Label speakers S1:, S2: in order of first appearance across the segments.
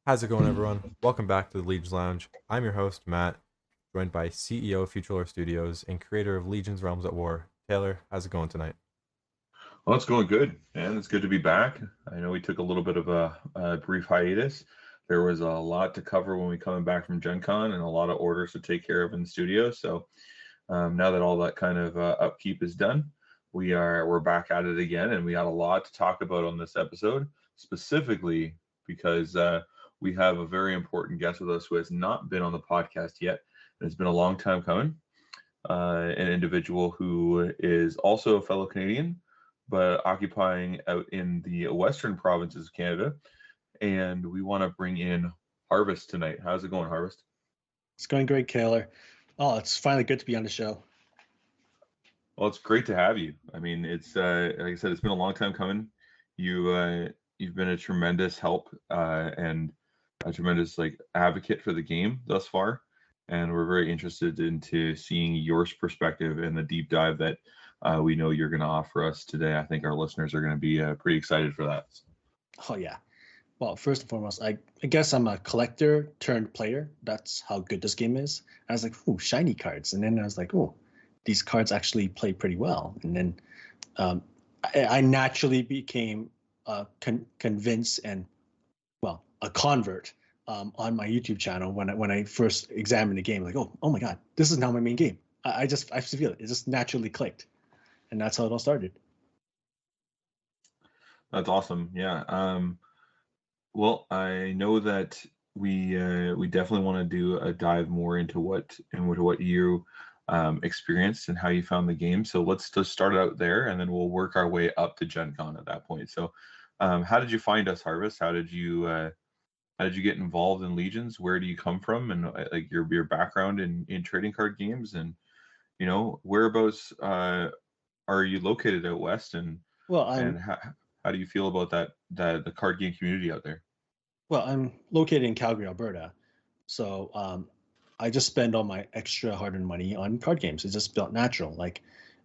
S1: How's it going, everyone? Welcome back to the Legion's Lounge. I'm your host, Matt, joined by CEO of Future Lore Studios and creator of Legion's Realms at War, Taylor. How's it going tonight?
S2: Well, it's going good, man. It's good to be back. I know we took a little bit of a brief hiatus. There was a lot to cover when we coming back from GenCon and a lot of orders to take care of in the studio. So now that all that kind of upkeep is done, we're back at it again, and we got a lot to talk about on this episode, specifically because we have a very important guest with us who has not been on the podcast yet, and it's been a long time coming. An individual who is also a fellow Canadian, but occupying out in the western provinces of Canada. And we want to bring in Harvest tonight. How's it going, Harvest?
S3: It's going great, Taylor. Oh, it's finally good to be on the show.
S2: Well, it's great to have you. I mean, it's like I said, it's been a long time coming. You've been a tremendous help and a tremendous advocate for the game thus far, and we're very interested into seeing your perspective and the deep dive that we know you're going to offer us today. I think our listeners are going to be pretty excited for that.
S3: Oh, yeah. Well, first and foremost, I guess I'm a collector turned player. That's how good this game is. I was like, ooh, shiny cards. And then I was like, oh, these cards actually play pretty well. And then I naturally became convinced and, well, a convert on my YouTube channel when I first examined the game. Like, oh my God, this is now my main game. I just feel it. It just naturally clicked. And that's how it all started.
S2: That's awesome. Yeah. Well, I know that we definitely want to do a dive more into what you experienced and how you found the game. So let's just start out there, and then we'll work our way up to Gen Con at that point. So, how did you find us, Harvest? How did you get involved in Legions? Where do you come from, and like your background in trading card games, and whereabouts are you located out west, and how do you feel about the card game community out there?
S3: Well, I'm located in Calgary, Alberta, so I just spend all my extra hard-earned money on card games. It's just felt natural. Like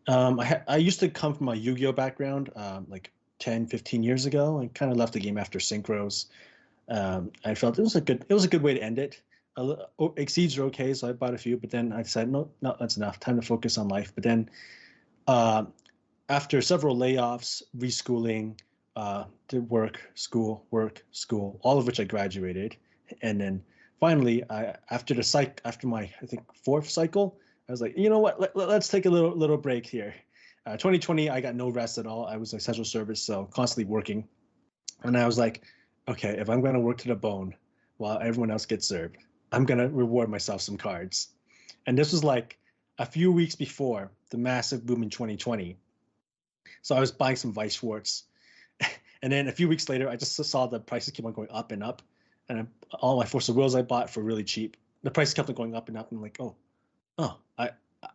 S3: I used to come from a Yu-Gi-Oh background, like 10, 15 years ago, and kind of left the game after Synchros. I felt it was a good way to end it. Exceeds are okay, so I bought a few, but then I decided no, that's enough. Time to focus on life. But then after several layoffs, reschooling, did work, school, all of which I graduated, and then finally, after my I think fourth cycle, I was like, you know what, let's take a little break here. 2020, I got no rest at all. I was essential service, so constantly working, and I was like, okay, if I'm going to work to the bone while everyone else gets served, I'm going to reward myself some cards. And this was like a few weeks before the massive boom in 2020. So I was buying some Vice Schwartz. And then a few weeks later, I just saw the prices keep on going up and up. And all my Force of Wills I bought for really cheap. The prices kept on going up and up. And I'm like,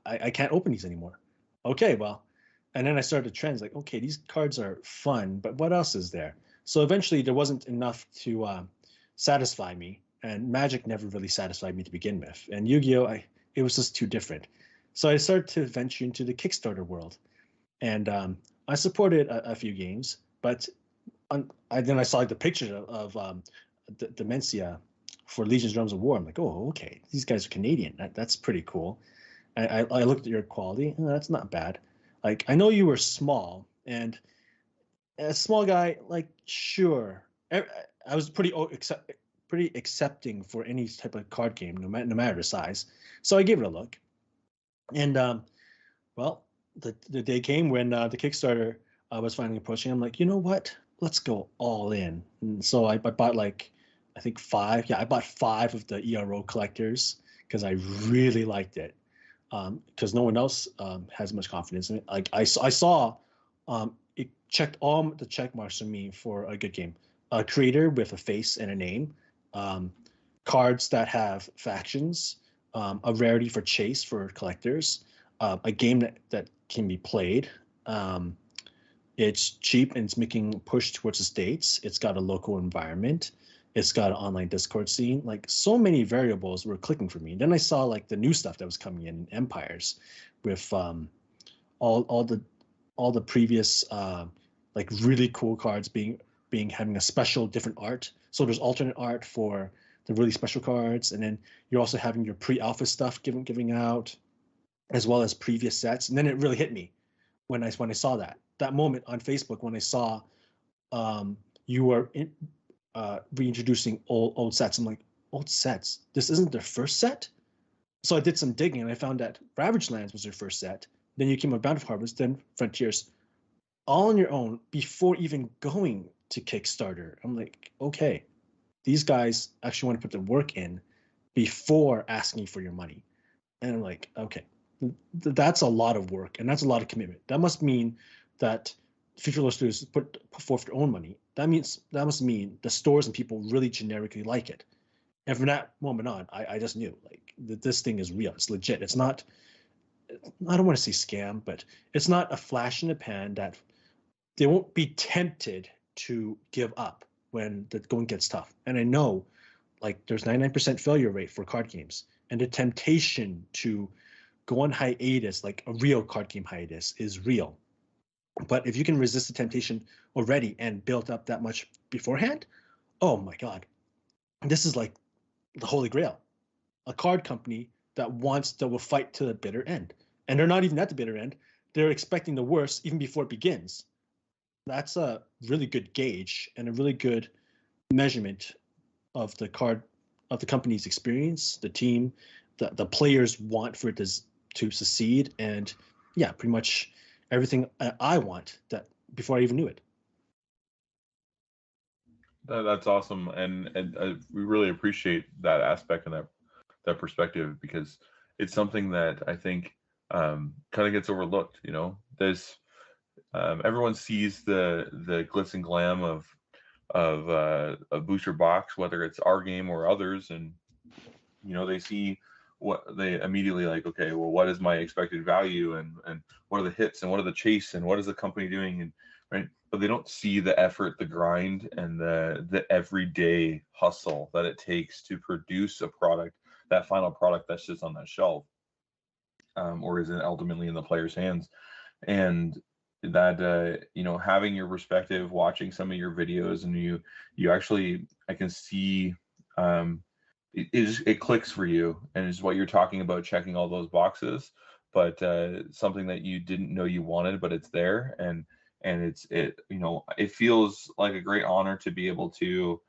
S3: I can't open these anymore. Okay, well. And then I started trends like, okay, these cards are fun, but what else is there? So eventually there wasn't enough to satisfy me. And Magic never really satisfied me to begin with. And Yu-Gi-Oh, it was just too different. So I started to venture into the Kickstarter world. And I supported a few games, but then I saw the picture of Dementia for Legion's Realms of War. I'm like, oh, okay, these guys are Canadian. That's pretty cool. I looked at your quality. That's not bad. Like, I know you were small, and a small guy, like, sure. I was pretty accepting for any type of card game, no matter the size. So I gave it a look. And, well, the day came when the Kickstarter was finally approaching. I'm like, you know what? Let's go all in. And so I bought I think 5. Yeah, I bought 5 of the ERO collectors because I really liked it. Because no one else has much confidence in it. Like I saw it checked all the check marks for me for a good game. A creator with a face and a name, cards that have factions, a rarity for chase for collectors, a game that can be played. It's cheap and it's making push towards the States. It's got a local environment. It's got an online Discord scene. Like, so many variables were clicking for me. And then I saw like the new stuff that was coming in Empires with all the previous like really cool cards being having a special different art. So there's alternate art for the really special cards, and then you're also having your pre-alpha stuff giving out, as well as previous sets. And then it really hit me when I saw that moment on Facebook when I saw you were reintroducing old sets. I'm like, old sets? This isn't their first set? So I did some digging and I found that Ravaged Lands was their first set. Then you came with Bound of Harvest, then Frontiers, all on your own before even going to Kickstarter. I'm like, okay, these guys actually want to put the work in before asking for your money. And I'm like, okay, that's a lot of work and that's a lot of commitment. That must mean that Future Lore Studios put forth their own money. That must mean the stores and people really generically like it. And from that moment on, I just knew like that this thing is real. It's legit. It's not, I don't want to say scam, but it's not a flash in the pan that they won't be tempted to give up when the going gets tough. And I know like there's 99% failure rate for card games, and the temptation to go on hiatus, like a real card game hiatus, is real. But if you can resist the temptation already and build up that much beforehand, oh my God, this is like the holy grail. A card company that will fight to the bitter end. And they're not even at the bitter end. They're expecting the worst even before it begins. That's a really good gauge and a really good measurement of the company's experience, the team, the players want for it to succeed, and yeah, pretty much everything I want that before I even knew it.
S2: That's awesome, and we really appreciate that aspect and that perspective, because it's something that I think kind of gets overlooked. You know, there's everyone sees the glitz and glam of a booster box, whether it's our game or others, and you know they see what they immediately like. Okay, well, what is my expected value, and what are the hits, and what are the chase, and what is the company doing, and right. But they don't see the effort, the grind, and the everyday hustle that it takes to produce a product, that final product that sits on that shelf, or is ultimately in the player's hands. And that you know, having your perspective, watching some of your videos, and you actually, I can see it clicks for you, and it's what you're talking about, checking all those boxes, but something that you didn't know you wanted, but it's there, and it you know, it feels like a great honor to be able to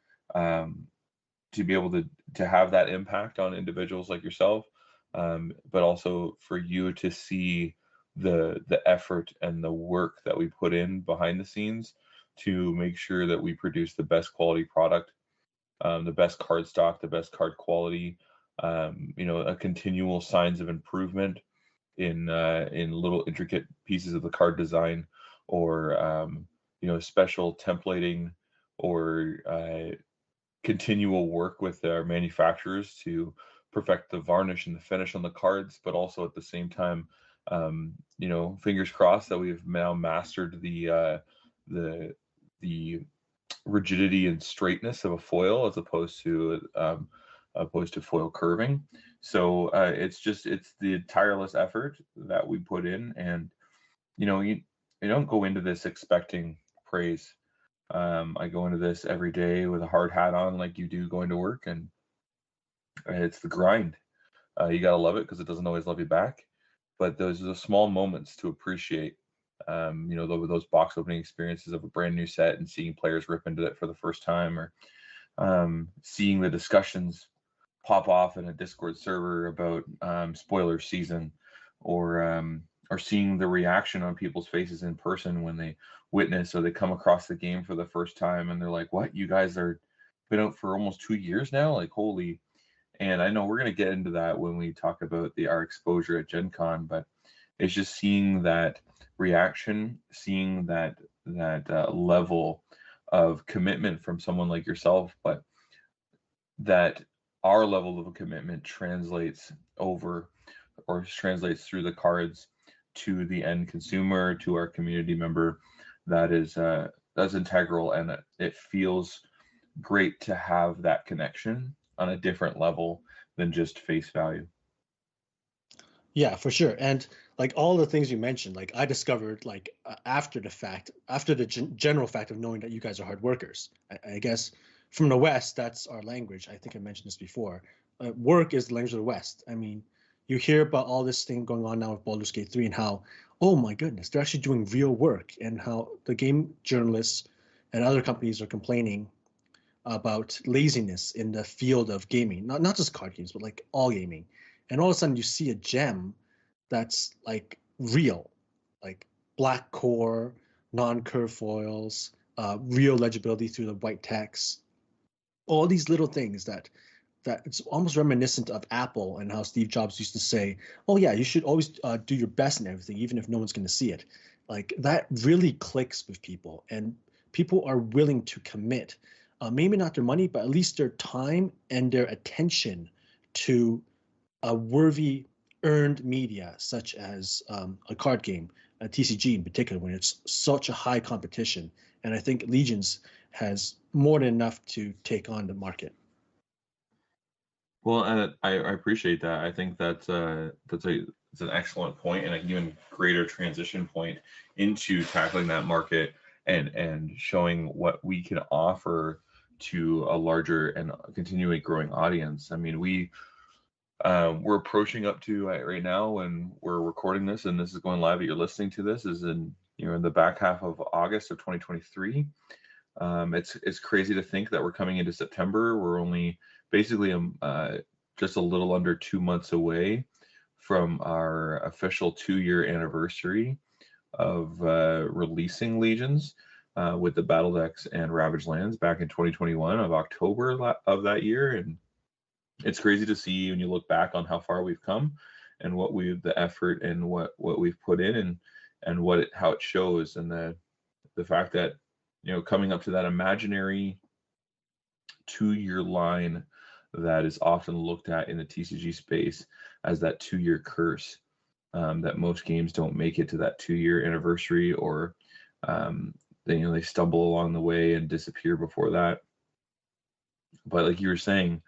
S2: have that impact on individuals like yourself, but also for you to see the effort and the work that we put in behind the scenes to make sure that we produce the best quality product, the best card stock, the best card quality, you know, a continual signs of improvement in little intricate pieces of the card design, or you know, special templating, or continual work with our manufacturers to perfect the varnish and the finish on the cards, but also at the same time, you know, fingers crossed that we've now mastered the rigidity and straightness of a foil, as opposed to foil curving. So it's the tireless effort that we put in, and you know, you don't go into this expecting praise. I go into this every day with a hard hat on, like you do going to work, and it's the grind. You gotta love it, because it doesn't always love you back. But those are the small moments to appreciate. You know, those box opening experiences of a brand new set and seeing players rip into it for the first time, or seeing the discussions pop off in a Discord server about spoiler season, or seeing the reaction on people's faces in person when they witness or they come across the game for the first time, and they're like, "What? You guys are been out for almost 2 years now? Like, holy!" And I know we're going to get into that when we talk about our exposure at GenCon, but it's just seeing that reaction, seeing that level of commitment from someone like yourself, but that our level of commitment translates over, or translates through the cards to the end consumer, to our community member. That's integral, and it feels great to have that connection on a different level than just face value.
S3: Yeah, for sure. And like all the things you mentioned, like I discovered like after the fact, after the general fact of knowing that you guys are hard workers. I guess from the West, that's our language. I think I mentioned this before. Work is the language of the West. I mean, you hear about all this thing going on now with Baldur's Gate 3 and how, oh my goodness, they're actually doing real work, and how the game journalists and other companies are complaining about laziness in the field of gaming, not just card games, but like all gaming. And all of a sudden you see a gem that's like real, like black core, non-curve foils, real legibility through the white text, all these little things that it's almost reminiscent of Apple and how Steve Jobs used to say, "Oh yeah, you should always do your best in everything, even if no one's going to see it." Like that really clicks with people, and people are willing to commit, maybe not their money, but at least their time and their attention to a worthy earned media, such as a card game, a TCG in particular, when it's such a high competition. And I think Legions has more than enough to take on the market.
S2: Well, and I appreciate that. I think that's it's an excellent point and an even greater transition point into tackling that market and showing what we can offer to a larger and continually growing audience. I mean, we're approaching up to right now when we're recording this, and this is going live. That you're listening to this is in in the back half of August of 2023. It's crazy to think that we're coming into September. We're only basically just a little under 2 months away from our official 2-year anniversary of releasing Legions with the Battle Decks and Ravaged Lands back in 2021 of October of that year. And it's crazy to see when you look back on how far we've come and the effort and what we've put in and how it shows, and the fact that coming up to that imaginary 2-year line that is often looked at in the TCG space as that 2-year curse, that most games don't make it to that 2-year anniversary, or they stumble along the way and disappear before that. But like you were saying,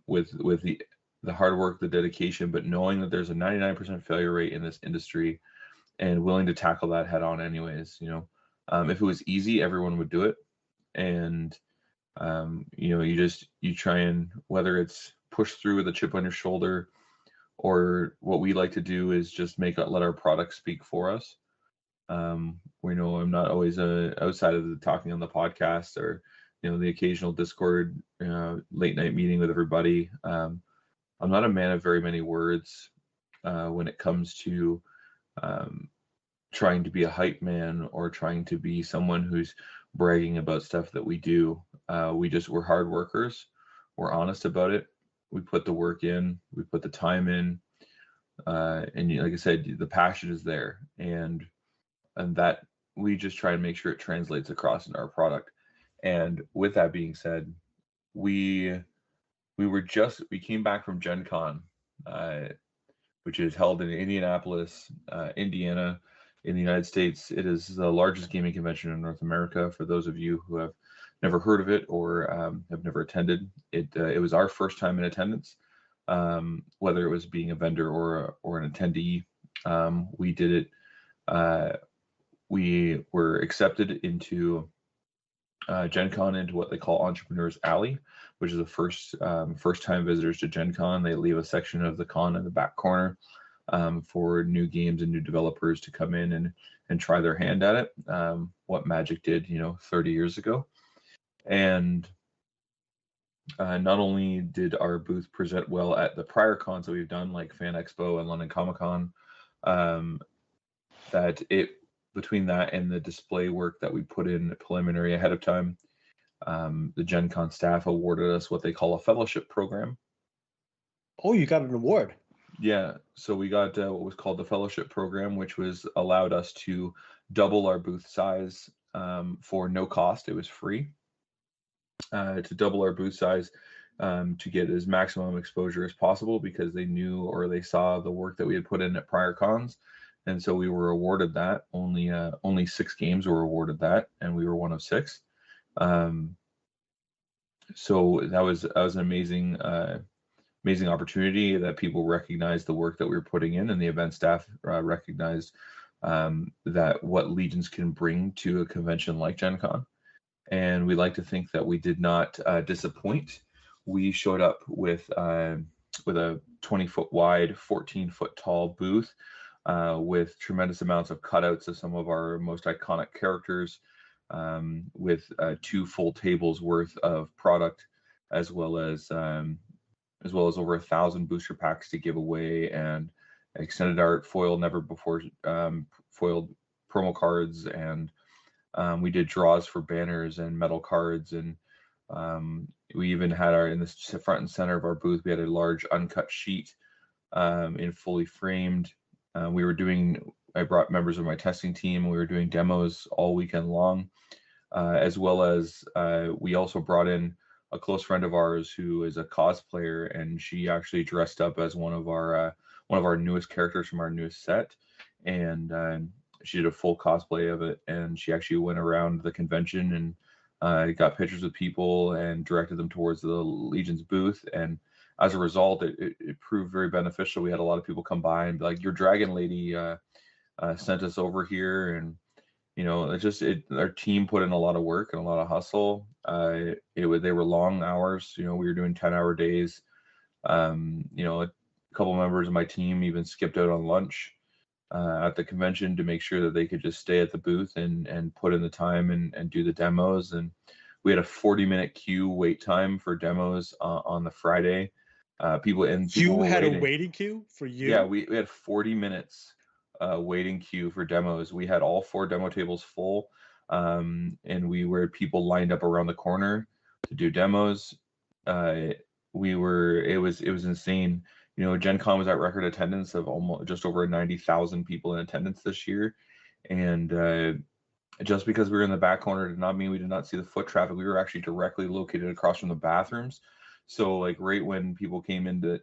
S2: with the hard work, the dedication, but knowing that there's a 99% failure rate in this industry and willing to tackle that head on anyways. If it was easy, everyone would do it. And you try, and whether it's push through with a chip on your shoulder, or what we like to do is just let our product speak for us. We know I'm not always outside of the talking on the podcast, or the occasional Discord late night meeting with everybody. I'm not a man of very many words when it comes to trying to be a hype man or trying to be someone who's bragging about stuff that we do. We're hard workers. We're honest about it. We put the work in, we put the time in, and like I said, the passion is there, and that we just try and make sure it translates across in our product. And with that being said, we came back from GenCon, which is held in Indianapolis, Indiana, in the United States. It is the largest gaming convention in North America. For those of you who have never heard of it or have never attended, it was our first time in attendance, whether it was being a vendor or an attendee. We did it. We were accepted into GenCon, into what they call Entrepreneurs Alley, which is the first time visitors to GenCon. They leave a section of the con in the back corner for new games and new developers to come in and try their hand at it. What Magic did 30 years ago. And not only did our booth present well at the prior cons that we've done, like Fan Expo and London Comic Con, between that and the display work that we put in preliminary ahead of time, the GenCon staff awarded us what they call a fellowship program.
S3: Oh, you got an award.
S2: Yeah, so we got what was called the fellowship program, which allowed us to double our booth size for no cost. It was free to double our booth size to get as maximum exposure as possible, because they knew or they saw the work that we had put in at prior cons. And so we were awarded that. Only 6 games were awarded that, and we were one of 6. So that was an amazing amazing opportunity that people recognized the work that we were putting in, and the event staff recognized that what Legions can bring to a convention like Gen Con. And we like to think that we did not disappoint. We showed up with a 20-foot wide, 14-foot tall booth with tremendous amounts of cutouts of some of our most iconic characters, with 2 full tables worth of product, as well as over 1,000 booster packs to give away, and extended art, foil never before foiled promo cards, and we did draws for banners and metal cards, and we even had in the front and center of our booth, we had a large uncut sheet in fully framed. I brought members of my testing team, and we were doing demos all weekend long, as well as we also brought in a close friend of ours who is a cosplayer, and she actually dressed up as one of our newest characters from our newest set, and she did a full cosplay of it, and she actually went around the convention and got pictures with people and directed them towards the Legion's booth. And as a result, it proved very beneficial. We had a lot of people come by and be like, "Your dragon lady sent us over here," and our team put in a lot of work and a lot of hustle. They were long hours. We were doing 10-hour days. A couple members of my team even skipped out on lunch at the convention to make sure that they could just stay at the booth and put in the time and do the demos. And we had a 40-minute queue wait time for demos on the Friday. People
S3: had a waiting queue for you?
S2: Yeah, we had 40 minutes waiting queue for demos. We had all 4 demo tables full, and we were people lined up around the corner to do demos. It was insane. Gen Con was at record attendance of almost just over 90,000 people in attendance this year. And just because we were in the back corner did not mean we did not see the foot traffic. We were actually directly located across from the bathrooms. So like right when people came in to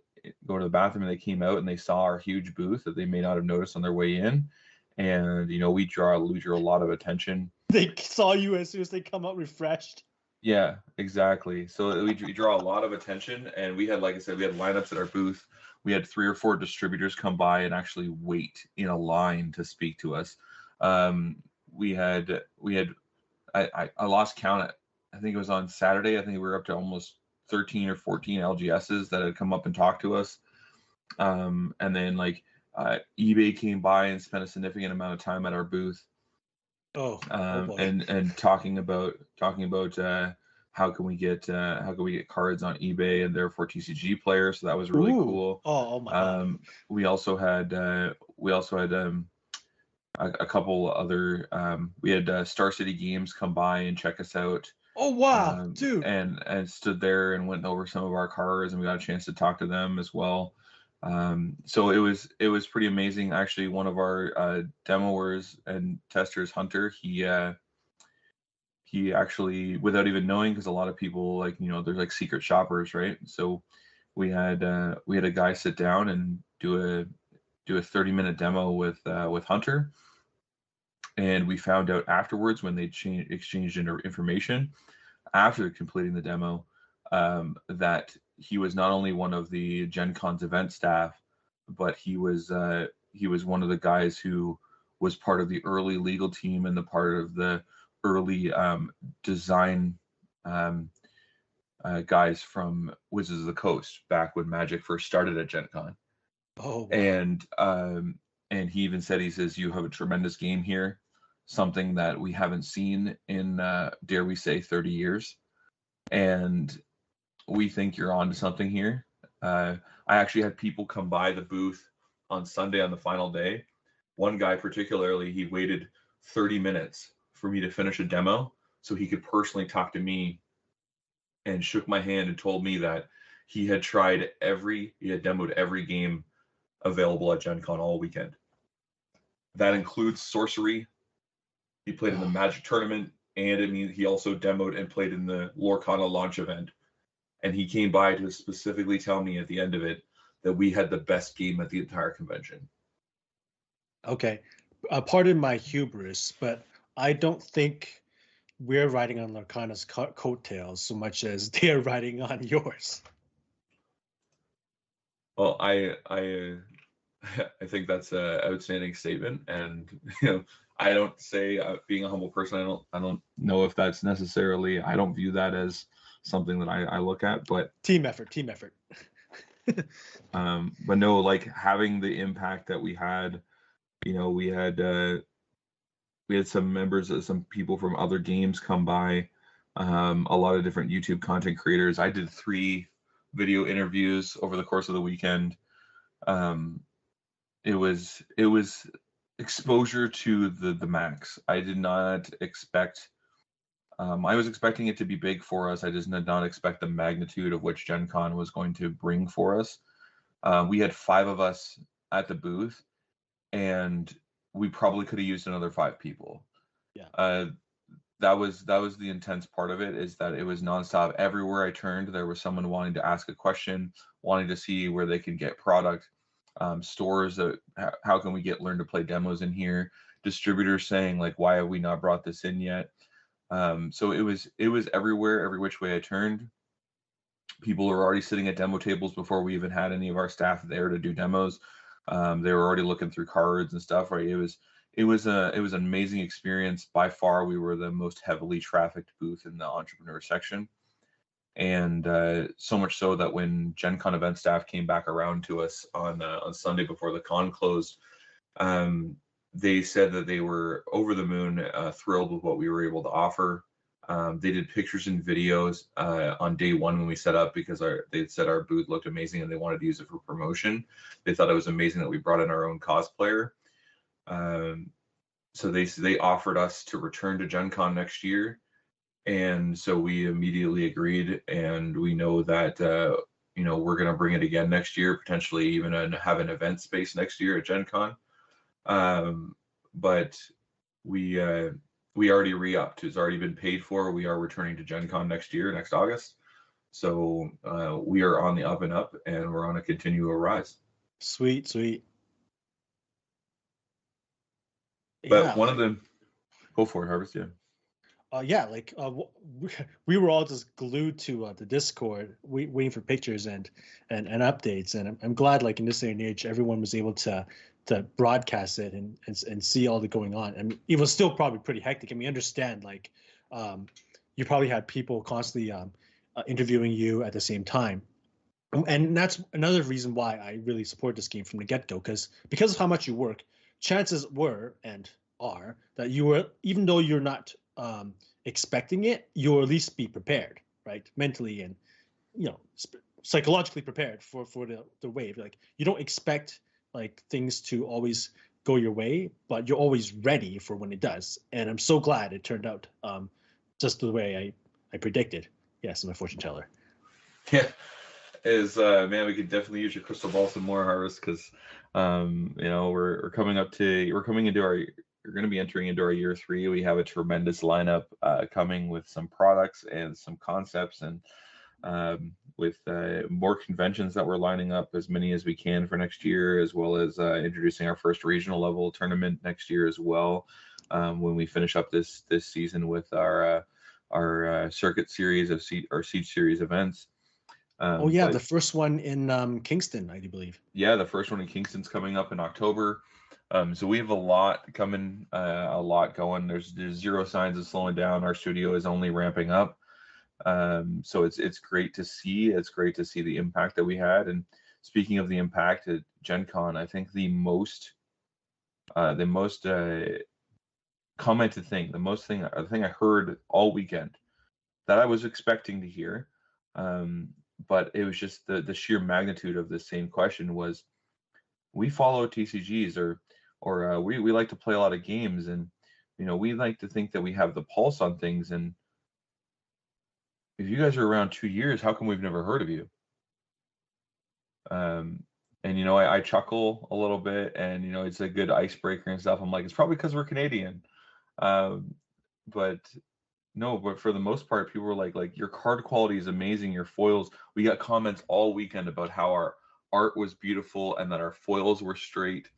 S2: go to the bathroom, and they came out and they saw our huge booth that they may not have noticed on their way in. And, we drew a lot of attention.
S3: They saw you as soon as they come out refreshed.
S2: Yeah, exactly. So we draw a lot of attention, and we had, like I said, we had lineups at our booth. We had 3 or 4 distributors come by and actually wait in a line to speak to us. I lost count. I think it was on Saturday. I think we were up to almost 13 or 14 LGSs that had come up and talked to us. And then eBay came by and spent a significant amount of time at our booth.
S3: Boy.
S2: And talking about how can we get cards on eBay and therefore TCG players. So that was really cool.
S3: Oh my God.
S2: We also had a couple other we had Star City Games come by and check us out.
S3: Oh wow, dude.
S2: And stood there and went over some of our cards, and we got a chance to talk to them as well. So it was pretty amazing. Actually, one of our demoers and testers, Hunter, he actually, without even knowing, because a lot of people there's secret shoppers, right? So we had a guy sit down and do a 30-minute demo with Hunter, and we found out afterwards when they exchanged information after completing the demo that he was not only one of the Gen Con's event staff, but he was one of the guys who was part of the early legal team and the part of the early design guys from Wizards of the Coast back when Magic first started at Gen Con.
S3: Oh, wow.
S2: And he even said, he says, "You have a tremendous game here, something that we haven't seen in dare we say 30 years, and we think you're onto something here." I actually had people come by the booth on Sunday on the final day. One guy particularly, he waited 30 minutes for me to finish a demo so he could personally talk to me, and shook my hand and told me that he had demoed every game available at Gen Con all weekend. That includes Sorcery. He played in the Magic tournament, and he also demoed and played in the Lorcana launch event. And he came by to specifically tell me at the end of it that we had the best game at the entire convention.
S3: Okay. Pardon my hubris, but I don't think we're riding on Lorcana's coattails so much as they're riding on yours.
S2: Well, I think that's an outstanding statement, and I don't say being a humble person. I don't know if that's necessarily. I don't view that as something that I look at, but
S3: Team effort, team effort.
S2: but no, like having the impact that we had. We had some members, some people from other games come by, a lot of different YouTube content creators. I did 3 video interviews over the course of the weekend. Um, it was exposure to the max. I did not expect. I was expecting it to be big for us. I just did not expect the magnitude of which Gen Con was going to bring for us. We had 5 of us at the booth, and we probably could have used another 5 people.
S3: Yeah.
S2: That was the intense part of it, is that it was nonstop. Everywhere I turned, there was someone wanting to ask a question, wanting to see where they could get product. Stores that how can we get learn to play demos in here? Distributors saying like, why have we not brought this in yet? So it was everywhere, every which way I turned. People were already sitting at demo tables before we even had any of our staff there to do demos. They were already looking through cards and stuff. Right? It was an amazing experience. By far, we were the most heavily trafficked booth in the entrepreneur section, and so much so that when Gen Con event staff came back around to us on Sunday before the con closed, they said that they were over the moon, thrilled with what we were able to offer. They did pictures and videos on day one when we set up, because they said our booth looked amazing and they wanted to use it for promotion. They thought it was amazing that we brought in our own cosplayer. So they offered us to return to Gen Con next year, and so we immediately agreed. And we know that we're going to bring it again next year, potentially even have an event space next year at Gen Con. But we already re-upped. It's already been paid for. We are returning to Gen Con next year, next August. So we are on the up and up, and we're on a continual rise.
S3: Sweet, sweet.
S2: But
S3: Yeah,
S2: one of them, go for it, Harvest. Yeah.
S3: we were all just glued to the Discord, waiting for pictures and updates. And I'm glad, like in this day and age, everyone was able to broadcast it and see all the going on. And it was still probably pretty hectic. I mean, understand, like you probably had people constantly interviewing you at the same time. And that's another reason why I really support this game from the get-go, because of how much you work, chances were and are that you were, even though you're not expecting it, you'll at least be prepared, right? Mentally and psychologically prepared for the wave. Like, you don't expect like things to always go your way, but you're always ready for when it does. And I'm so glad it turned out just the way I predicted. Yes, I'm a fortune teller.
S2: Yeah. Man, we could definitely use your crystal ball some more, Harvest, because we're coming into we're going to be entering into our year 3. We have a tremendous lineup coming with some products and some concepts, and with more conventions that we're lining up, as many as we can for next year, as well as introducing our first regional level tournament next year as well, when we finish up this season with our circuit series of Siege series events.
S3: The first one in Kingston, I do believe.
S2: Yeah, the first one in Kingston's coming up in October. So we have a lot coming, a lot going. There's zero signs of slowing down. Our studio is only ramping up. So it's great to see. It's great to see the impact that we had. And speaking of the impact at Gen Con, I think the most commented thing, the thing I heard all weekend that I was expecting to hear, but it was just the sheer magnitude of the same question was, we follow TCGs, or we like to play a lot of games, and we like to think that we have the pulse on things. And if you guys are around 2 years, how come we've never heard of you? And I chuckle a little bit, and it's a good icebreaker and stuff. I'm like, it's probably because we're Canadian. But no, but for the most part, people were like, your card quality is amazing, your foils. We got comments all weekend about how our art was beautiful, and that our foils were straight,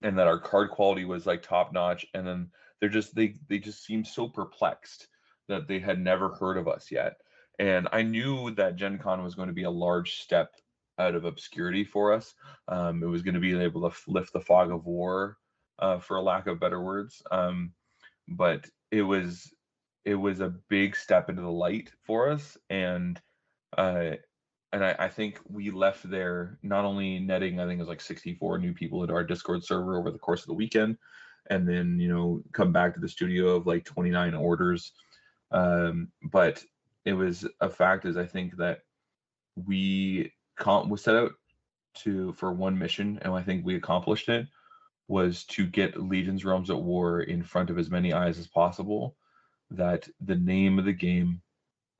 S2: and that our card quality was like top notch. And then they just seemed so perplexed that they had never heard of us yet. And I knew that Gen Con was going to be a large step out of obscurity for us. It was going to be able to lift the fog of war, for a lack of better words. But it was a big step into the light for us, and I think we left there not only netting, I think it was like 64 new people into our Discord server over the course of the weekend, and then come back to the studio of like 29 orders. But it was a fact is I think that we set out for one mission, and I think we accomplished it, was to get Legion's Realms at War in front of as many eyes as possible, that the name of the game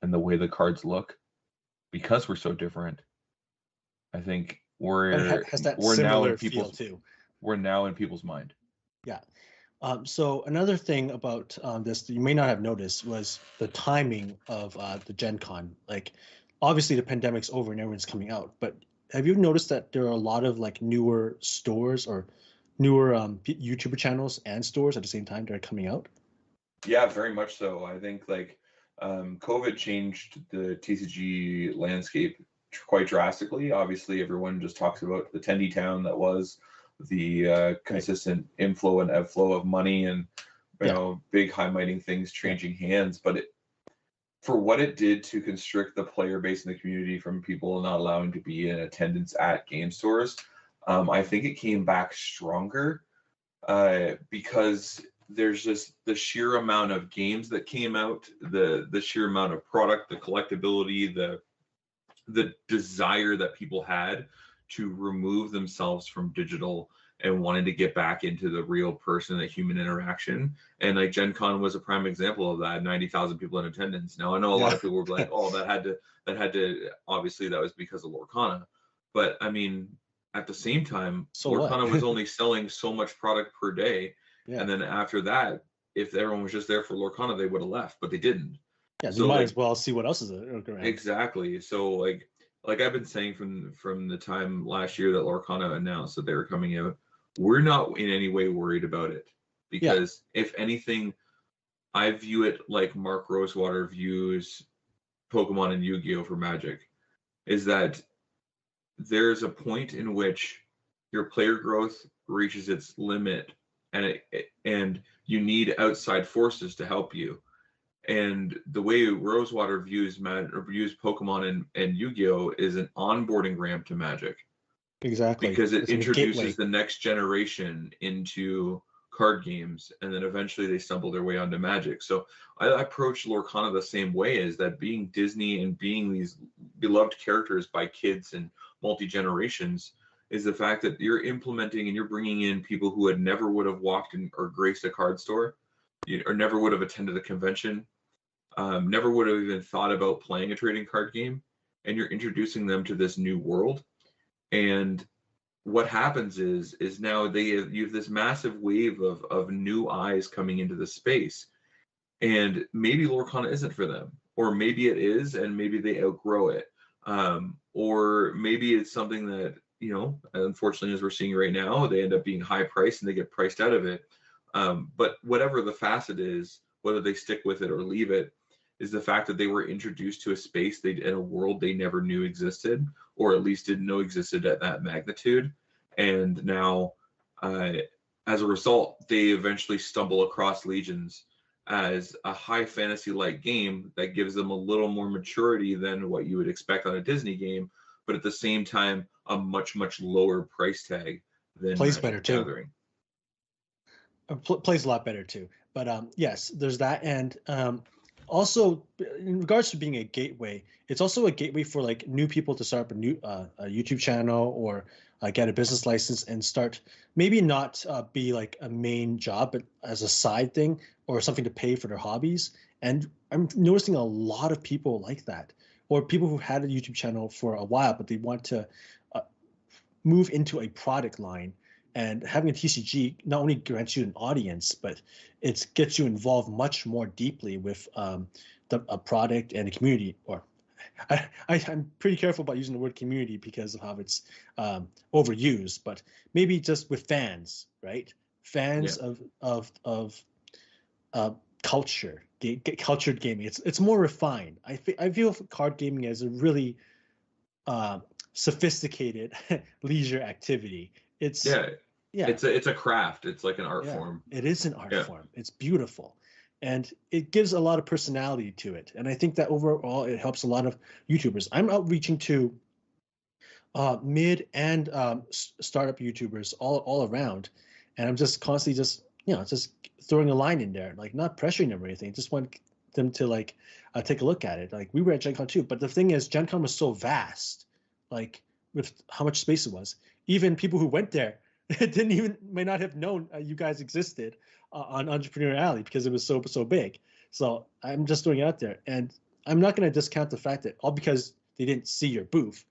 S2: and the way the cards look, because we're so different, I think
S3: has that
S2: we're now
S3: similar
S2: in
S3: feel
S2: people's
S3: too.
S2: we're now in people's mind.
S3: Yeah. So another thing about this that you may not have noticed was the timing of the GenCon. Like, obviously the pandemic's over and everyone's coming out, but have you noticed that there are a lot of like newer stores or newer YouTuber channels and stores at the same time that are coming out?
S2: Yeah, very much so. I think like COVID changed the TCG landscape quite drastically. Obviously, everyone just talks about the Tendy Town that was the consistent inflow and outflow of money, and big high mighting things changing hands. But for what it did to constrict the player base in the community from people not allowing to be in attendance at game stores, I think it came back stronger, because there's just the sheer amount of games that came out, the sheer amount of product, the collectability, the desire that people had to remove themselves from digital and wanted to get back into the real person, the human interaction. And like Gen Con was a prime example of that. 90,000 people in attendance. Now I know a lot of people were like, oh, that had to obviously that was because of Lorcana. But I mean, at the same time,
S3: So
S2: Lorcana was only selling so much product per day.
S3: Yeah.
S2: And then after that, if everyone was just there for Lorcana, they would have left, but they didn't.
S3: Yeah, they might as well see what else is around.
S2: Exactly. So like I've been saying from the time last year that Lorcana announced that they were coming out, we're not in any way worried about it, because if anything, I view it like Mark Rosewater views Pokemon and Yu-Gi-Oh for Magic, is that there's a point in which your player growth reaches its limit, and you need outside forces to help you. And the way Rosewater views Pokemon and Yu-Gi-Oh is an onboarding ramp to Magic.
S3: Exactly.
S2: Because it introduces the next generation into card games, and then eventually they stumble their way onto Magic. So I approach Lorcana the same way, is that being Disney and being these beloved characters by kids and multi-generations is the fact that you're implementing and you're bringing in people who had never would have walked in or graced a card store, or never would have attended a convention, never would have even thought about playing a trading card game, and you're introducing them to this new world. And what happens is now you have this massive wave of new eyes coming into the space, and maybe Lorcana isn't for them, or maybe it is, and maybe they outgrow it, or maybe it's something that unfortunately, as we're seeing right now, they end up being high priced and they get priced out of it. But whatever the facet is, whether they stick with it or leave it, is the fact that they were introduced to a space in a world they never knew existed, or at least didn't know existed at that magnitude. And now, as a result, they eventually stumble across Legions as a high fantasy-like game that gives them a little more maturity than what you would expect on a Disney game, but at the same time, a much, much lower price tag than
S3: plays
S2: Magic
S3: better too.
S2: Gathering.
S3: Plays a lot better too. But yes, there's that. And also, in regards to being a gateway, it's also a gateway for like new people to start up a new a YouTube channel, or get a business license and start, maybe not be like a main job, but as a side thing or something to pay for their hobbies. And I'm noticing a lot of people like that, or people who had a YouTube channel for a while, but they want to move into a product line. And having a TCG not only grants you an audience, but it gets you involved much more deeply with a product and a community. Or I'm pretty careful about using the word community because of how it's overused, but maybe just with fans, right? Fans of culture, cultured gaming. It's more refined. I feel card gaming as a really sophisticated leisure activity. It's
S2: Yeah,
S3: yeah,
S2: it's a craft. It's like an art
S3: yeah,
S2: form.
S3: it is an art
S2: Yeah.
S3: form. It's beautiful. And it gives a lot of personality to it. And I think that overall it helps a lot of YouTubers. I'm outreaching to mid and startup YouTubers all around, and I'm just constantly just throwing a line in there, like not pressuring them or anything. Just want them to like take a look at it. Like we were at GenCon too, but the thing is, GenCon was so vast, like with how much space it was. Even people who went there may not have known you guys existed on Entrepreneur Alley because it was so big. So I'm just throwing it out there, and I'm not going to discount the fact that all because they didn't see your booth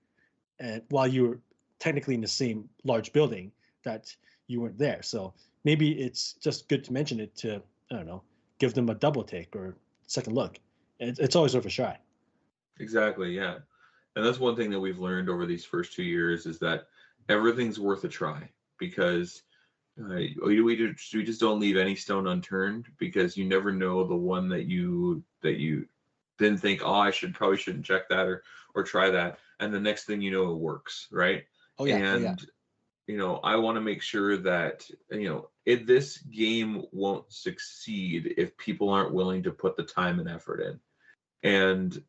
S3: and while you were technically in the same large building that you weren't there. So maybe it's just good to mention it to, I don't know, give them a double take or second look. It's always worth a try.
S2: Exactly. Yeah. And that's one thing that we've learned over these first 2 years is that everything's worth a try because we just don't leave any stone unturned because you never know the one that you then think, oh, probably shouldn't check that or try that, and the next thing you know, it works, right?
S3: Oh yeah,
S2: And I want to make sure that this game won't succeed if people aren't willing to put the time and effort in, and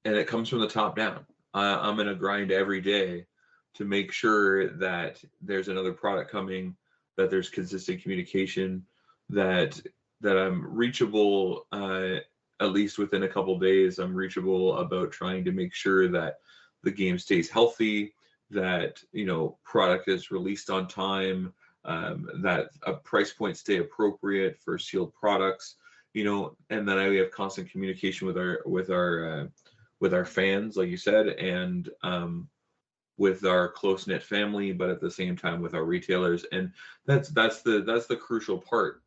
S2: it comes from the top down. I'm in a grind every day to make sure that there's another product coming, that there's consistent communication, that I'm reachable at least within a couple days. I'm reachable about trying to make sure that the game stays healthy, that product is released on time, that a price point stay appropriate for sealed products, and then we have constant communication with our fans, like you said, and with our close knit family, but at the same time with our retailers, and that's the crucial part.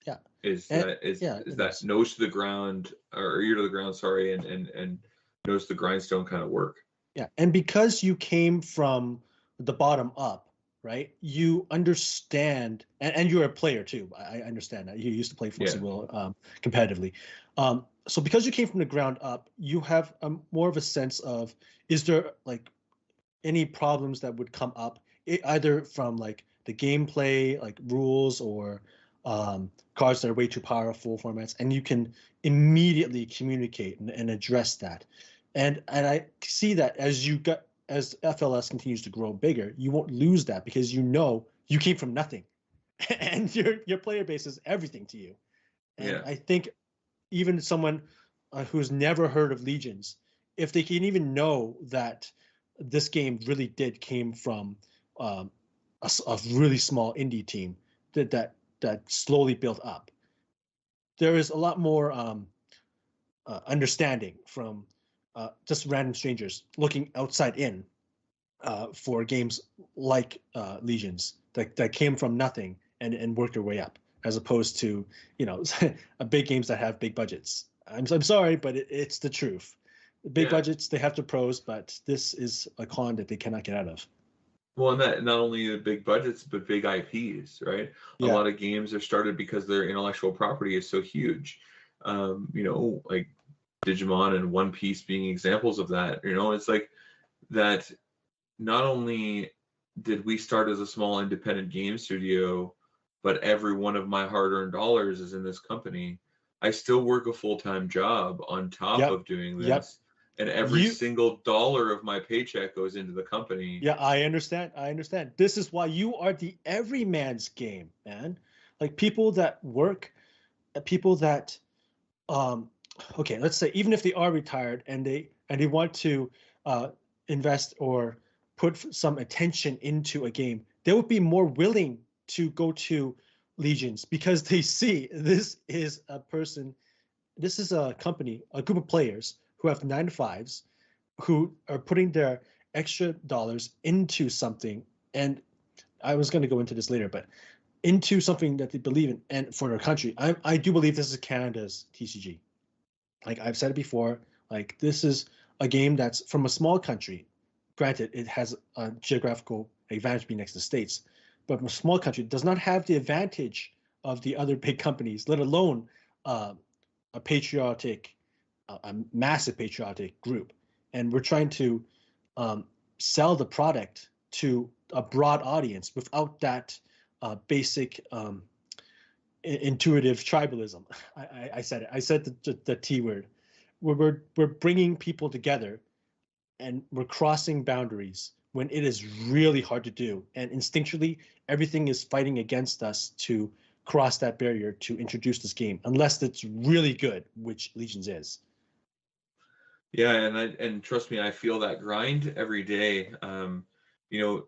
S3: Yeah,
S2: Is
S3: and,
S2: that is
S3: yeah,
S2: is that nose to the ground or ear to the ground, sorry, and nose to the grindstone kind of work.
S3: Yeah, and because you came from the bottom up, right? You understand, and you're a player too. I understand that you used to play Force of Will competitively. So because you came from the ground up, you have more of a sense of is there like any problems that would come up either from like the gameplay, like rules or cards that are way too powerful formats, and you can immediately communicate and address that. And I see that as FLS continues to grow bigger, you won't lose that because you came from nothing, and your player base is everything to you. And I think even someone who's never heard of Legions, if they can even know that this game really did came from a really small indie team that slowly built up, there is a lot more understanding from just random strangers looking outside in for games like Legions that came from nothing and worked their way up, as opposed to big games that have big budgets. I'm sorry, but it's the truth. Big budgets, they have the pros, but this is a con that they cannot get out of.
S2: Well, and that not only the big budgets, but big IPs, right? A lot of games are started because their intellectual property is so huge. Like Digimon and One Piece being examples of that. It's like that. Not only did we start as a small independent game studio, but every one of my hard-earned dollars is in this company. I still work a full-time job on top of doing this, and every single dollar of my paycheck goes into the company.
S3: Yeah, I understand. This is why you are the everyman's game, man. Like people that work, people that okay, let's say even if they are retired and they want to invest or put some attention into a game, they would be more willing to go to Legions because they see this is a company, a group of players who have 9 to 5s, who are putting their extra dollars into something. And I was going to go into this later, but into something that they believe in and for their country. I do believe this is Canada's TCG. Like I've said it before, like this is a game that's from a small country. Granted, it has a geographical advantage being next to the States, but from a small country does not have the advantage of the other big companies, let alone a massive patriotic group. And we're trying to sell the product to a broad audience without that basic intuitive tribalism. I said it. I said the T word. We're bringing people together, and we're crossing boundaries when it is really hard to do. And instinctually, everything is fighting against us to cross that barrier to introduce this game, unless it's really good, which Legions is.
S2: Yeah, and trust me, I feel that grind every day. You know,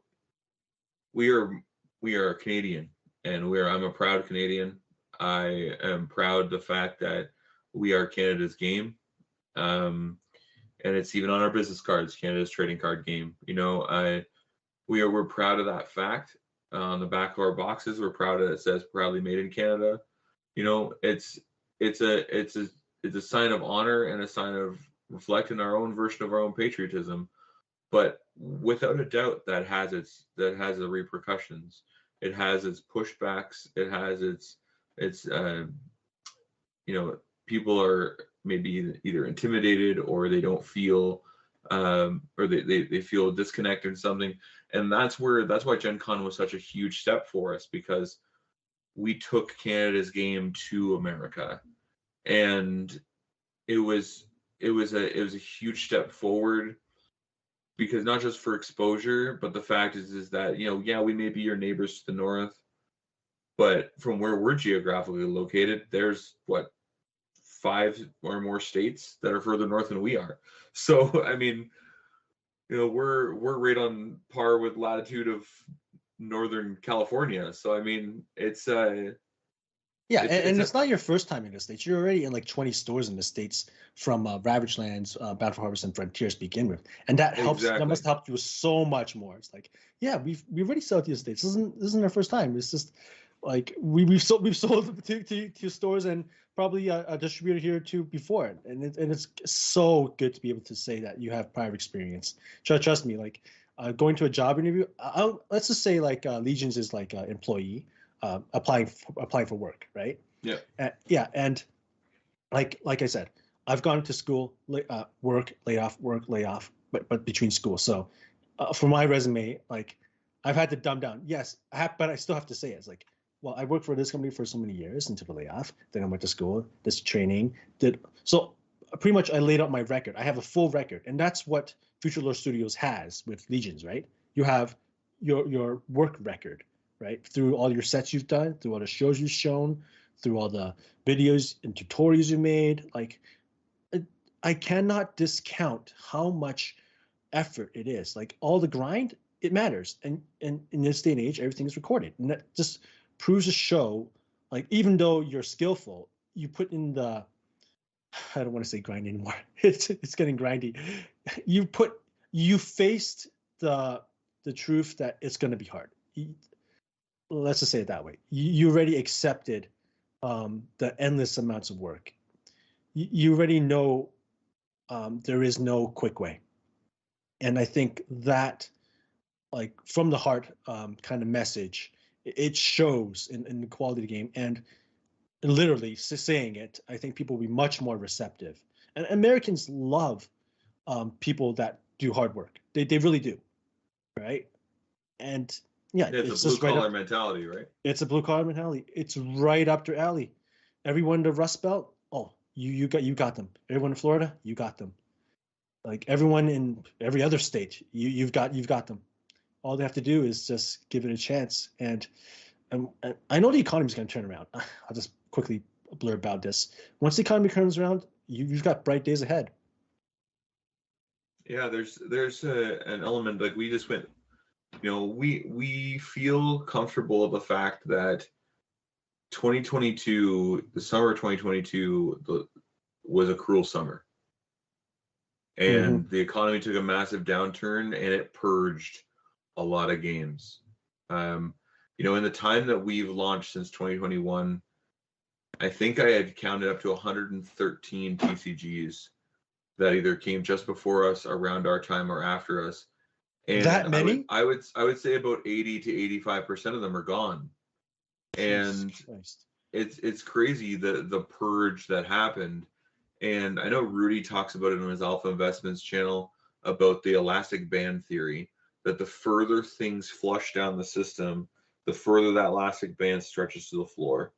S2: we are Canadian, and I'm a proud Canadian. I am proud the fact that we are Canada's game. And it's even on our business cards, Canada's trading card game. We're proud of that fact. On the back of our boxes, we're proud of it. It says proudly made in Canada. It's a sign of honor and a sign of reflecting our own version of our own patriotism. But without a doubt, that has the repercussions. It has its pushbacks. It has its people are maybe either intimidated or they don't feel or they feel disconnected or something. And that's why GenCon was such a huge step for us, because we took Canada's game to America, and it was a huge step forward, because not just for exposure, but the fact is that we may be your neighbors to the north, but from where we're geographically located, there's 5 or more states that are further north than we are. So I mean, we're right on par with latitude of Northern California. So I mean, it's
S3: it's not your first time in the States. You're already in like 20 stores in the States, from Ravaged Lands, Battle for Harvest, and Frontiers to begin with, and that helps.
S2: Exactly.
S3: That must help you so much more. It's like, yeah, we've already sold to the States. This isn't our first time. It's just like we've sold to stores and probably a distributor here too before it, and it's so good to be able to say that you have prior experience. Trust me, like going to a job interview. Let's just say like Legions is like an employee applying for work, right?
S2: Yeah.
S3: And like I said, I've gone to school, work, lay off, but between school. So for my resume, like I've had to dumb down. Yes, but I still have to say it. It's like, well, I worked for this company for so many years until the layoff. Then I went to school, this training, so pretty much I laid out my record. I have a full record, and that's what Future Lore Studios has with Legions, right? You have your work record, right? Through all your sets you've done, through all the shows you've shown, through all the videos and tutorials you made. Like, I cannot discount how much effort it is. Like all the grind, it matters. And in this day and age, everything is recorded. And that just proves to show, like, even though you're skillful, you put in the, I don't want to say grind anymore. It's getting grindy. You faced the truth that it's going to be hard. Let's just say it that way. You already accepted the endless amounts of work. You already know there is no quick way. And I think that, like, from the heart kind of message, it shows in the quality of the game. And literally saying it, I think people will be much more receptive. And Americans love people that do hard work. They really do, right? And yeah,
S2: it's a blue collar mentality, right?
S3: It's a blue collar mentality. It's right up their alley. Everyone in the Rust Belt, oh, you got them. Everyone in Florida, you got them. Like everyone in every other state, you've got them. All they have to do is just give it a chance. And I know the economy is going to turn around. I'll just quickly blur about this. Once the economy turns around, you've got bright days ahead.
S2: Yeah, there's an element, like we just went. We feel comfortable of the fact that 2022, the summer of 2022, was a cruel summer, and the economy took a massive downturn, and it purged a lot of games. In the time that we've launched since 2021, I think I had counted up to 113 TCGs that either came just before us, around our time, or after us. And
S3: that many?
S2: I would say about 80 to 85% of them are gone. And it's crazy the purge that happened. And I know Rudy talks about it on his Alpha Investments channel. about the elastic band theory, that the further things flush down the system, the further that elastic band stretches to the floor.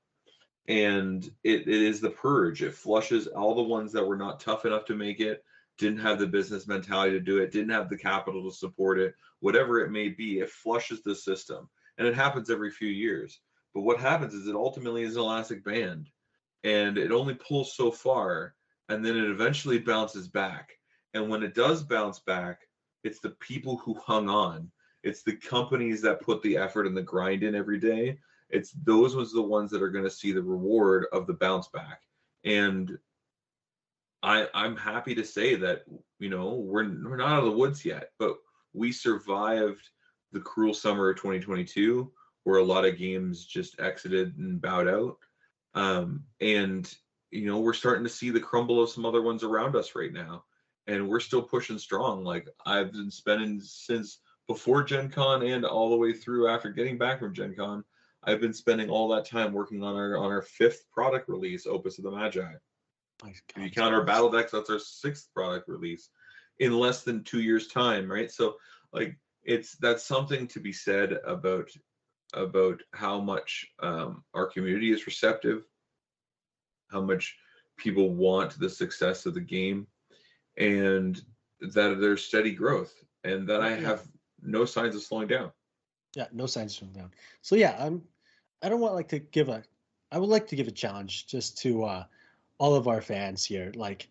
S2: And it is the purge. It flushes all the ones that were not tough enough to make it, didn't have the business mentality to do it, didn't have the capital to support it, whatever it may be. It flushes the system. And it happens every few years. But what happens is it ultimately is an elastic band, and it only pulls so far, and then it eventually bounces back. And when it does bounce back, it's the people who hung on. It's the companies that put the effort and the grind in every day. It's those was the ones that are going to see the reward of the bounce back. And I'm happy to say that, we're not out of the woods yet, but we survived the cruel summer of 2022, where a lot of games just exited and bowed out. And we're starting to see the crumble of some other ones around us right now, and we're still pushing strong. Like, I've been spending since before Gen Con and all the way through after getting back from Gen Con. I've been spending all that time working on our 5th product release, Opus of the Magi. If you count our battle decks, that's our 6th product release in less than 2 years' time, right? So, like, that's something to be said about how much our community is receptive, how much people want the success of the game, and that there's steady growth, and that I have no signs of slowing down.
S3: Yeah, no signs of slowing down. So yeah, I don't want like to give a, I would like to give a challenge just to all of our fans here. Like,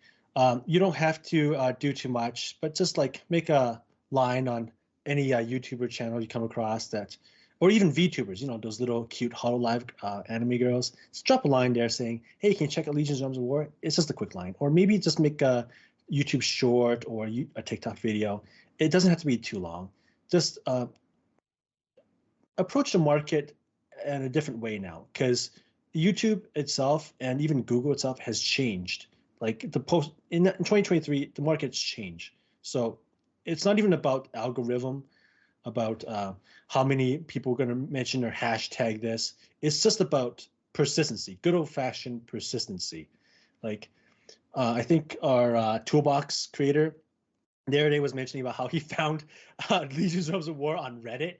S3: you don't have to do too much, but just like make a line on any YouTuber channel you come across that, or even VTubers, those little cute Hololive anime girls. Just drop a line there saying, hey, can you check out Legions Realms of War? It's just a quick line. Or maybe just make a YouTube short or a TikTok video. It doesn't have to be too long. Just approach the market in a different way now, because YouTube itself and even Google itself has changed. Like the post in 2023, the market's changed. So it's not even about algorithm, about how many people are going to mention or hashtag this. It's just about persistency, good old fashioned persistency. Like I think our Toolbox creator the other day was mentioning about how he found Legions of War on Reddit,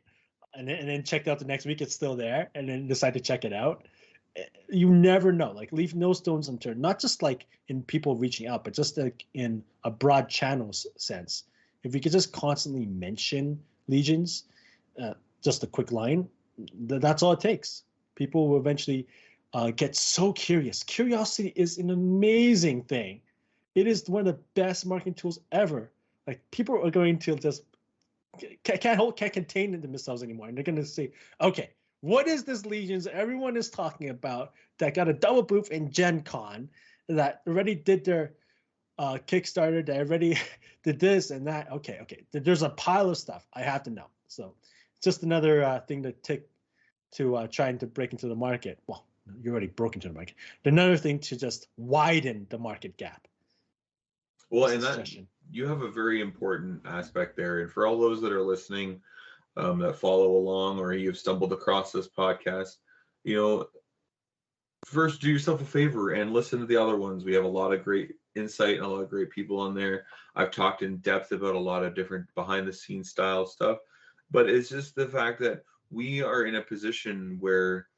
S3: and then checked out the next week it's still there, and then decided to check it out. You never know. Like, leave no stones unturned. Not just like in people reaching out, but just like in a broad channels sense. If we could just constantly mention Legions, just a quick line, that's all it takes. People will eventually get so curious. Curiosity is an amazing thing. It is one of the best marketing tools ever. Like, people are going to just can't contain themselves anymore, and they're going to say, okay, what is this Legions everyone is talking about that got a double booth in Gen Con, that already did their Kickstarter, that already did this and that? Okay, there's a pile of stuff I have to know. So it's just another thing to trying to break into the market. Well, you already broke into the market. Another thing to just widen the market gap.
S2: Well, and that you have a very important aspect there. And for all those that are listening, that follow along, or you've stumbled across this podcast, first do yourself a favor and listen to the other ones. We have a lot of great insight and a lot of great people on there. I've talked in depth about a lot of different behind the scenes style stuff, but it's just the fact that we are in a position where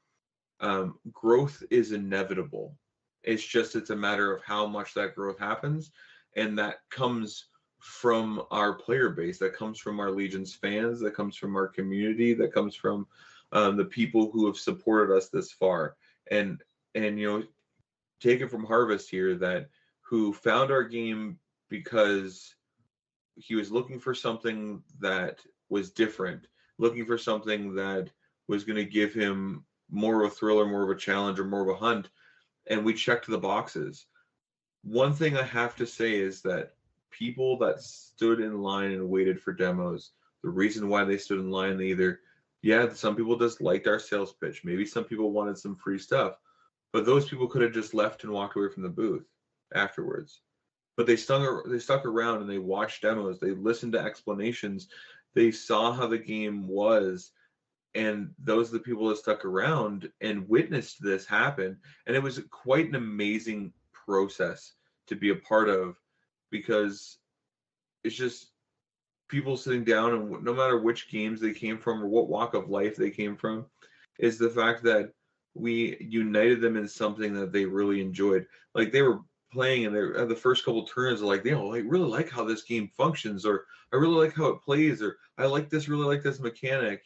S2: growth is inevitable. It's a matter of how much that growth happens. And that comes from our player base, that comes from our Legions fans, that comes from our community, that comes from the people who have supported us this far. And take it from Harvest here, who found our game because he was looking for something that was different, looking for something that was going to give him more of a thriller, more of a challenge, or more of a hunt. And we checked the boxes. One thing I have to say is that people that stood in line and waited for demos, the reason why they stood in line, some people just liked our sales pitch. Maybe some people wanted some free stuff, but those people could have just left and walked away from the booth afterwards. But they stuck around and they watched demos. They listened to explanations. They saw how the game was. And those are the people that stuck around and witnessed this happen. And it was quite an amazing process to be a part of, because it's just people sitting down, and no matter which games they came from or what walk of life they came from, is the fact that we united them in something that they really enjoyed. Like they were playing, and they the first couple turns are like, I really like how this game functions, or I really like how it plays, or I really like this mechanic.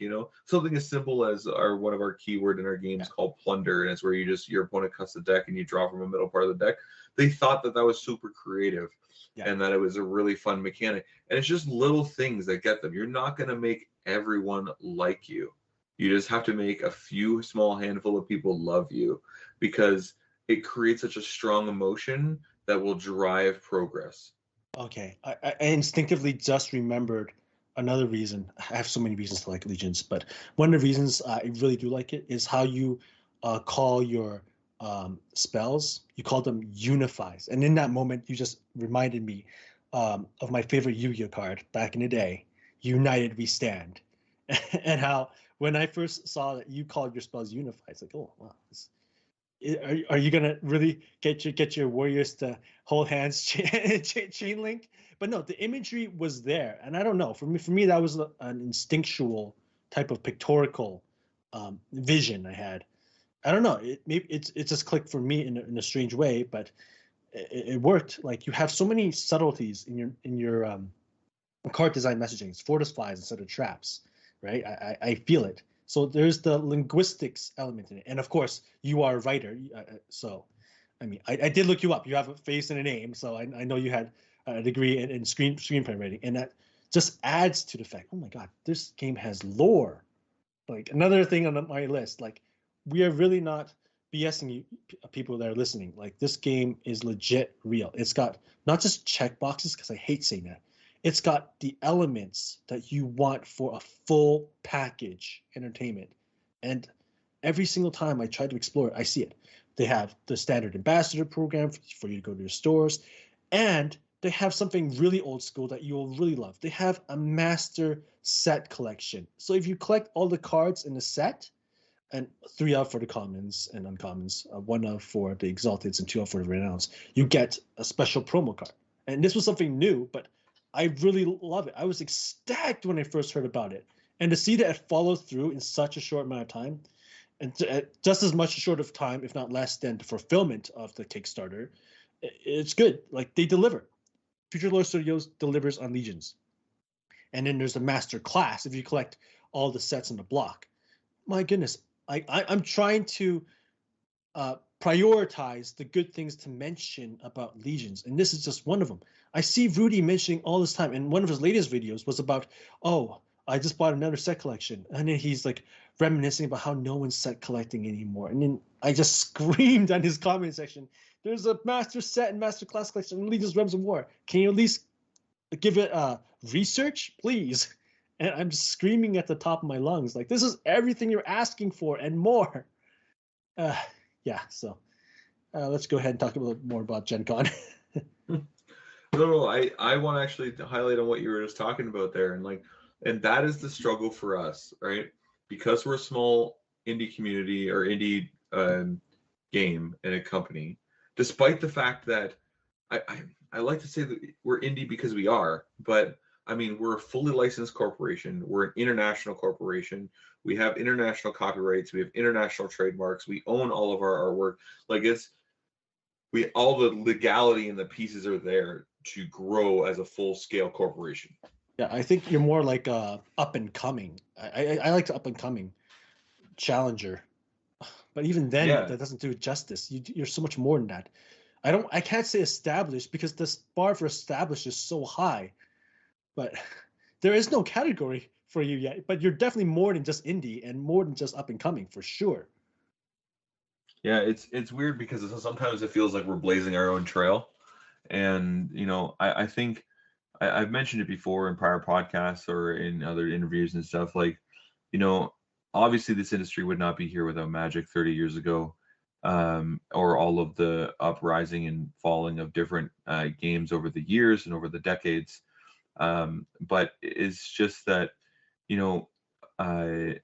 S2: Something as simple as one of our keyword in our games called plunder, and it's where your opponent cuts the deck and you draw from a middle part of the deck. They thought that was super creative, and that it was a really fun mechanic. And it's just little things that get them. You're not going to make everyone like you. You just have to make a few small handful of people love you, because it creates such a strong emotion that will drive progress.
S3: Okay, I instinctively just remembered another reason. I have so many reasons to like Legions, but one of the reasons I really do like it is how you call your spells. You call them unifies, and in that moment, you just reminded me of my favorite Yu-Gi-Oh card back in the day, United We Stand, and how when I first saw that you called your spells unify, it's like, oh wow, are you gonna really get your warriors to hold hands chain link? But no, the imagery was there, and I don't know. For me, that was an instinctual type of pictorial vision I had. I don't know. It just clicked for me in a strange way, but it worked. Like you have so many subtleties in your card design messaging. It's fortifies instead of traps, right? I feel it. So there's the linguistics element in it, and of course you are a writer. So, I mean, I did look you up. You have a face and a name, so I know you had a degree in screenplay writing, and that just adds to the fact. Oh my God, this game has lore. Like another thing on my list. Like we are really not BSing you, people that are listening. Like this game is legit real. It's got not just check boxes, because I hate saying that. It's got the elements that you want for a full package entertainment. And every single time I try to explore it, I see it. They have the standard ambassador program for you to go to your stores, and they have something really old school that you will really love. They have a master set collection. So if you collect all the cards in the set, and 3 out for the commons and uncommons, 1 out for the exalteds, and 2 out for the renowns, you get a special promo card. And this was something new, but I really love it. I was ecstatic when I first heard about it. And to see that it followed through in such a short amount of time, and just as much short of time, if not less, than the fulfillment of the Kickstarter, it's good. Like they deliver. Future Lore Studios delivers on Legions. And then there's the master class if you collect all the sets in the block. My goodness, I'm trying to prioritize the good things to mention about Legions, and this is just one of them. I see Rudy mentioning all this time, and one of his latest videos was about, oh, I just bought another set collection, and then he's like reminiscing about how no one's set collecting anymore, and then I just screamed on his comment section, there's a master set and master class collection in Legions Realms of War. Can you at least give it research, please? And I'm screaming at the top of my lungs, like, this is everything you're asking for and more. Yeah, so let's go ahead and talk a little more about GenCon.
S2: No, I want to actually highlight on what you were just talking about there, and that is the struggle for us, right? Because we're a small indie community or indie game and a company, despite the fact that I like to say that we're indie because we are, but I mean, we're a fully licensed corporation. We're an international corporation. We have international copyrights. We have international trademarks. We own all of our artwork. Like all the legality and the pieces are there to grow as a full-scale corporation.
S3: Yeah, I think you're more like up and coming. I like the up and coming challenger, but even then, that doesn't do it justice. You're so much more than that. I can't say established because the bar for established is so high, but there is no category for you yet. But you're definitely more than just indie and more than just up and coming for sure.
S2: Yeah, it's weird because sometimes it feels like we're blazing our own trail, and I think I've mentioned it before in prior podcasts or in other interviews and stuff. Like, obviously this industry would not be here without Magic 30 years ago, or all of the uprising and falling of different games over the years and over the decades. But it's just that, I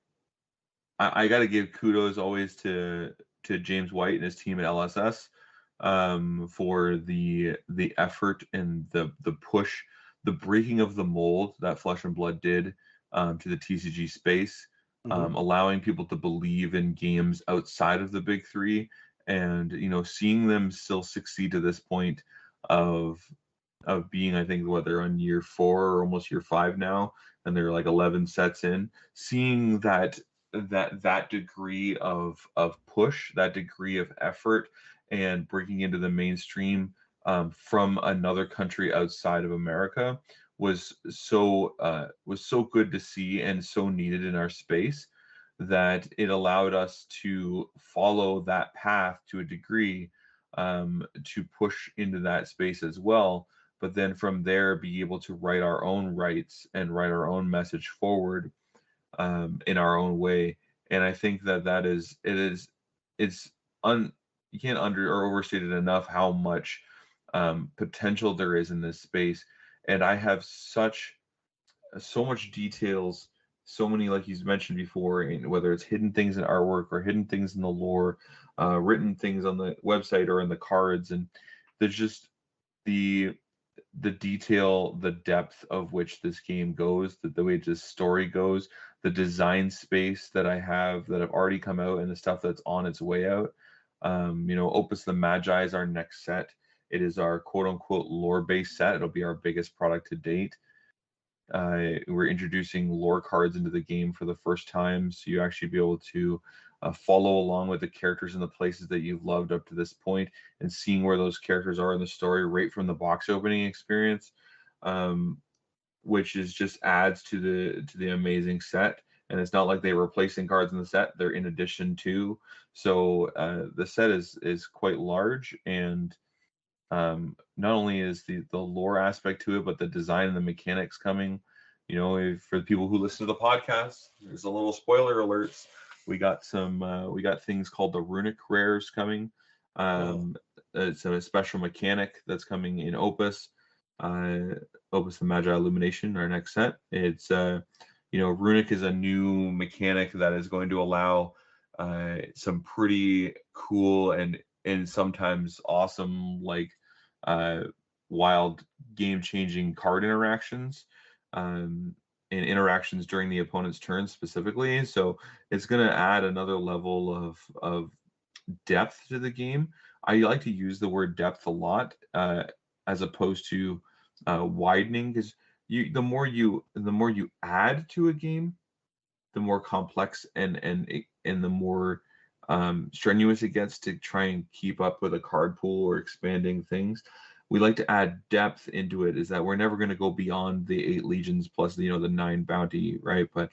S2: got to give kudos always to James White and his team at LSS for the effort and the push the breaking of the mold that Flesh and Blood did to the TCG space, allowing people to believe in games outside of the big three, and seeing them still succeed to this point of being, I think, what, they're on year 4 or almost year 5 now, and they're like 11 sets in. Seeing that degree of push, that degree of effort, and breaking into the mainstream from another country outside of America was so good to see and so needed in our space, that it allowed us to follow that path to a degree, to push into that space as well, but then from there be able to write our own rights and write our own message forward in our own way. And I think it's you can't under or overstate it enough how much potential there is in this space. And I have so much details, so many, like you mentioned before, whether it's hidden things in artwork or hidden things in the lore, written things on the website or in the cards, and there's just the detail, the depth of which this game goes, the way this story goes, the design space that I have that have already come out, and the stuff that's on its way out. Opus the Magi is our next set. It is our quote unquote lore based set. It'll be our biggest product to date. We're introducing lore cards into the game for the first time, so you actually be able to follow along with the characters and the places that you've loved up to this point, and seeing where those characters are in the story right from the box opening experience, which is just adds to the amazing set. And it's not like they're replacing cards in the set; they're in addition to. So the set is quite large, and not only is the lore aspect to it, but the design and the mechanics coming. For the people who listen to the podcast, there's a little spoiler alerts. We got things called the runic rares coming. It's a special mechanic that's coming in Opus. Opus the Magi Illumination, our next set. It's runic is a new mechanic that is going to allow some pretty cool and sometimes awesome, like wild game-changing card interactions, and interactions during the opponent's turn specifically. So it's going to add another level of depth to the game. I like to use the word depth a lot, as opposed to widening, because the more you add to a game, the more complex and the more strenuous it gets to try and keep up with a card pool or expanding things. We like to add depth into it, is that we're never going to go beyond the 8 legions plus the 9 bounty, right? But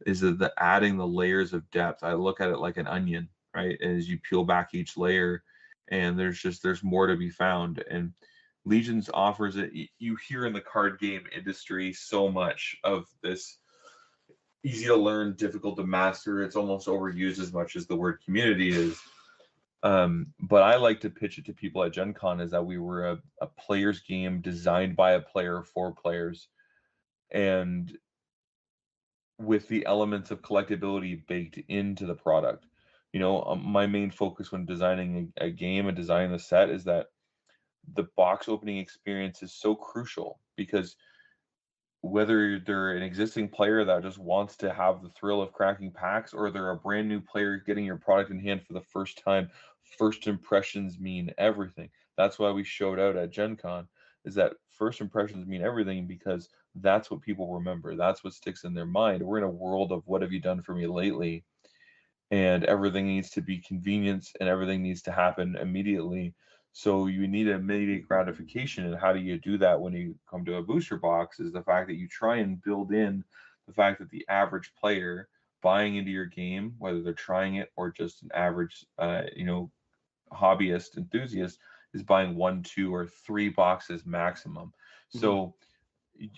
S2: is the adding the layers of depth. I look at it like an onion, right? And as you peel back each layer, and there's more to be found. And Legions offers it. You hear in the card game industry so much of this easy to learn, difficult to master. It's almost overused as much as the word community is. But I like to pitch it to people at GenCon is that we were a player's game designed by a player for players, and with the elements of collectability baked into the product. My main focus when designing a game and designing the set is that the box opening experience is so crucial, because whether they're an existing player that just wants to have the thrill of cracking packs, or they're a brand new player getting your product in hand for the first time, first impressions mean everything. That's why we showed out at GenCon, is that first impressions mean everything, because that's what people remember. That's what sticks in their mind. We're in a world of what have you done for me lately? And everything needs to be convenience, and everything needs to happen immediately. So you need immediate gratification. And how do you do that when you come to a booster box? Is the fact that you try and build in the fact that the average player buying into your game, whether they're trying it or just an average, hobbyist enthusiast, is buying 1, 2, or 3 boxes maximum. So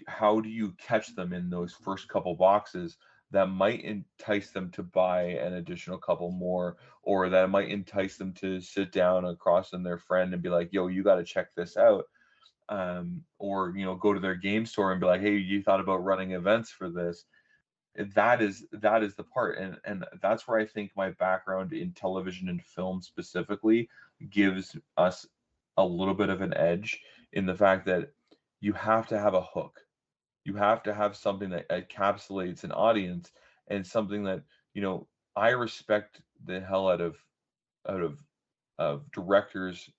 S2: how do you catch them in those first couple boxes that might entice them to buy an additional couple more, or that might entice them to sit down across from their friend and be like, yo, you got to check this out. Or, go to their game store and be like, hey, you thought about running events for this? That is the part. And that's where I think my background in television and film specifically gives us a little bit of an edge, in the fact that you have to have a hook. You have to have something that encapsulates an audience, and something that, I respect the hell out of directors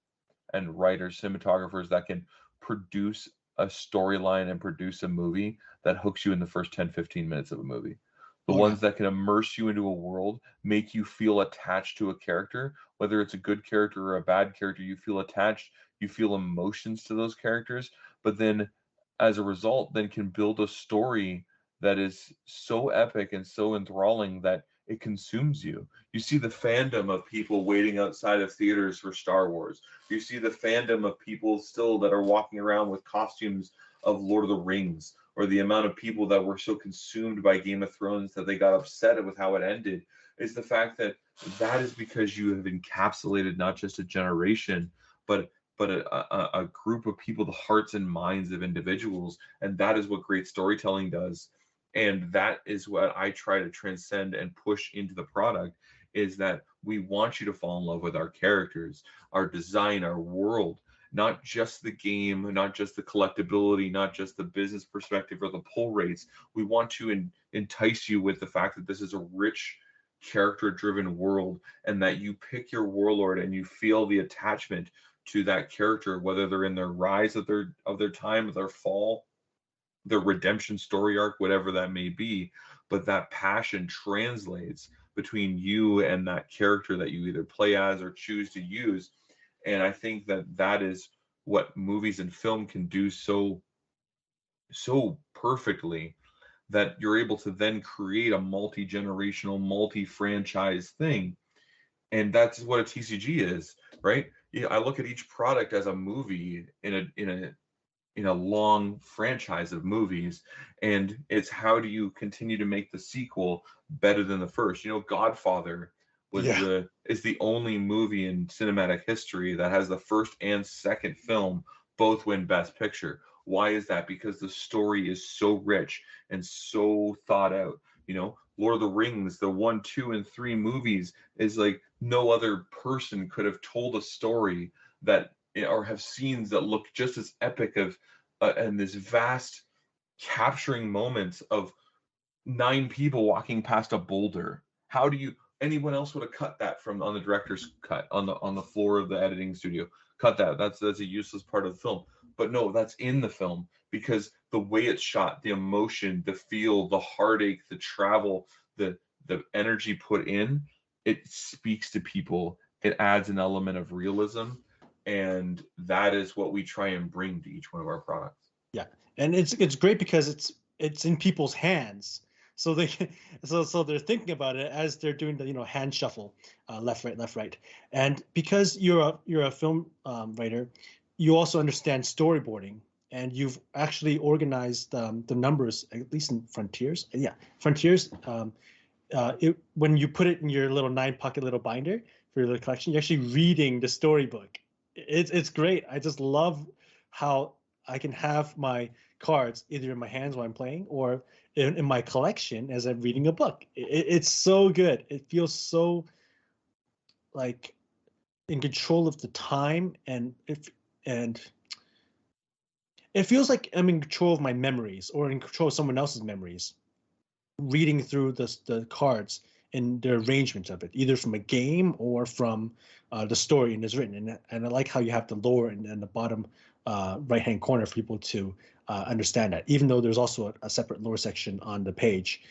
S2: and writers, cinematographers that can produce a storyline and produce a movie that hooks you in the first 10, 15 minutes of a movie. The
S3: Oh yeah.
S2: ones that can immerse you into a world, make you feel attached to a character, whether it's a good character or a bad character, you feel attached, you feel emotions to those characters, but then as a result, then can build a story that is so epic and so enthralling that it consumes you. You see the fandom of people waiting outside of theaters for Star Wars. You see the fandom of people still that are walking around with costumes of Lord of the Rings, or the amount of people that were so consumed by Game of Thrones that they got upset with how it ended. Is the fact that that is because you have encapsulated not just a generation, but a group of people, the hearts and minds of individuals, and that is what great storytelling does. And that is what I try to transcend and push into the product, is that we want you to fall in love with our characters, our design, our world, not just the game, not just the collectability, not just the business perspective or the pull rates. We want to entice you with the fact that this is a rich character driven world, and that you pick your warlord and you feel the attachment to that character, whether they're in their rise of their time, of their fall, their redemption story arc, whatever that may be. But that passion translates between you and that character that you either play as or choose to use. And I think that that is what movies and film can do so perfectly, that you're able to then create a multi-generational, multi-franchise thing. And that's what a TCG is, right? Yeah, I look at each product as a movie in a long franchise of movies, and it's how do you continue to make the sequel better than the first. Godfather
S3: Yeah.
S2: is the only movie in cinematic history that has the first and second film both win Best Picture. Why is that? Because the story is so rich and so thought out. Lord of the Rings, the 1, 2, and 3 movies, is like no other person could have told a story that, or have scenes that look just as epic of and this vast capturing moments of 9 people walking past a boulder. How do you Anyone else would have cut that from on the director's cut on the floor of the editing studio? Cut that. That's a useless part of the film. But no, that's in the film, because the way it's shot, the emotion, the feel, the heartache, the travel, the energy put in, it speaks to people. It adds an element of realism, and that is what we try and bring to each one of our products.
S3: Yeah, and it's great because it's in people's hands, so they so they're thinking about it as they're doing the hand shuffle, left right, and because you're a film writer, you also understand storyboarding, and you've actually organized the numbers, at least in Frontiers. Yeah, Frontiers. When you put it in your little 9-pocket little binder for your little collection, you're actually reading the storybook. It's great. I just love how I can have my cards either in my hands while I'm playing, or in my collection as I'm reading a book. It's so good. It feels so like in control of the time, and it feels like I'm in control of my memories, or in control of someone else's memories, reading through the cards and the arrangement of it, either from a game or from the story and is written. And I like how you have the lower and the bottom right hand corner for people to understand that, even though there's also a separate lower section on the page.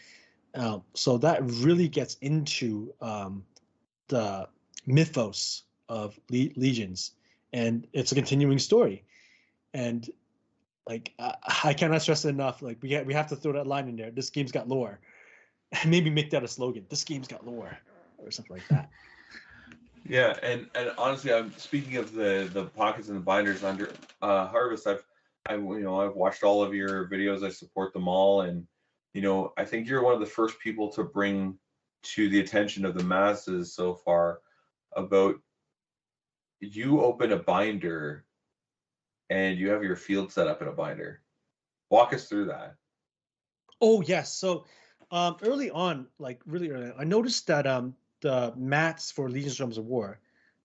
S3: So that really gets into the mythos of legions, and it's a continuing story. And like I cannot stress it enough. Like we have to throw that line in there. This game's got lore. Maybe make that a slogan. This game's got lore, or something like that.
S2: Yeah, and honestly, I'm speaking of the pockets and the binders under Harvest. I've watched all of your videos. I support them all, and I think you're one of the first people to bring to the attention of the masses so far about, you open a binder and you have your field set up in a binder. Walk us through that.
S3: Oh yes. So early on, like really early, I noticed that the mats for Legion's Realms of War,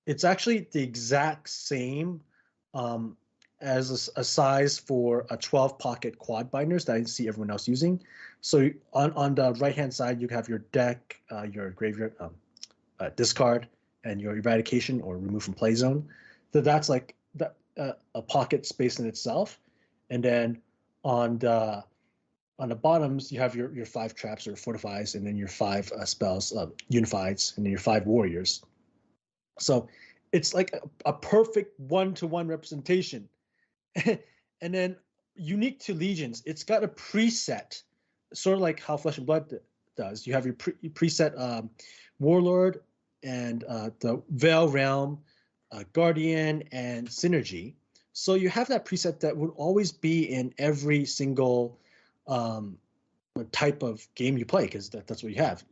S3: it's actually the exact same as a size for a 12 pocket quad binders that I see everyone else using. So on the right hand side, you have your deck, your graveyard, discard, and your eradication or remove from play zone. So that's like a pocket space in itself. And then on the bottoms, you have your 5 traps or fortifies, and then your 5 spells, unifieds, and then your 5 warriors. So it's like a perfect one-to-one representation. And then unique to Legions, it's got a preset, sort of like how Flesh and Blood does. You have your preset Warlord and the Veil Realm, Guardian, and Synergy. So you have that preset that would always be in every single type of game you play, because that's what you have.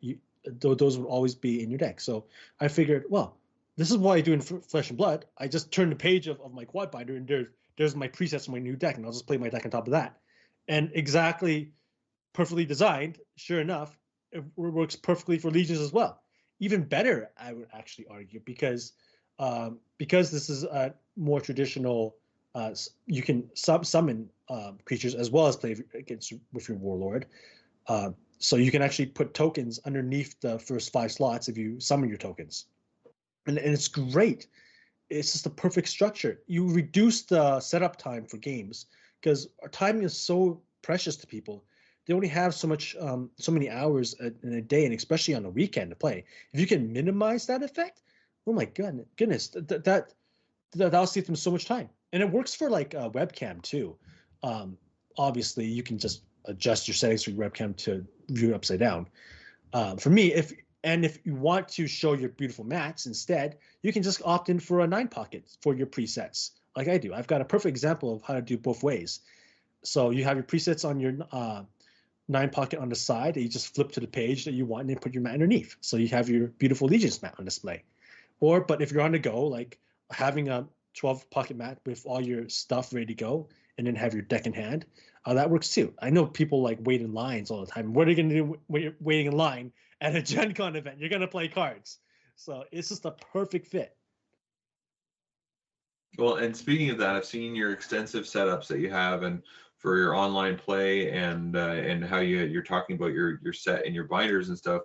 S3: Those would always be in your deck. So I figured, well, this is what I do in Flesh and Blood. I just turn the page of my quad binder, and there's my presets for my new deck, and I'll just play my deck on top of that. And exactly perfectly designed, sure enough, it works perfectly for Legions as well. Even better, I would actually argue, because this is a more traditional, you can summon creatures as well as play with your Warlord. So you can actually put tokens underneath the first 5 slots if you summon your tokens. And it's great. It's just the perfect structure. You reduce the setup time for games, because our time is so precious to people. They only have so many hours in a day, and especially on a weekend to play. If you can minimize that effect, oh my goodness, that'll save them so much time. And it works for like a webcam too. Obviously, you can just adjust your settings for your webcam to view it upside down. For me, if you want to show your beautiful mats instead, you can just opt in for a 9 pocket for your presets, like I do. I've got a perfect example of how to do both ways. So you have your presets on your 9 pocket on the side that you just flip to the page that you want and then put your mat underneath. So you have your beautiful Legions mat on display. But if you're on the go, like having a 12 pocket mat with all your stuff ready to go, and then have your deck in hand, that works too. I know people like wait in lines all the time. What are you going to do when you're waiting in line at a Gen Con event? You're going to play cards. So it's just a perfect fit.
S2: Well, and speaking of that, I've seen your extensive setups that you have, and for your online play, and how you're talking about your set and your binders and stuff.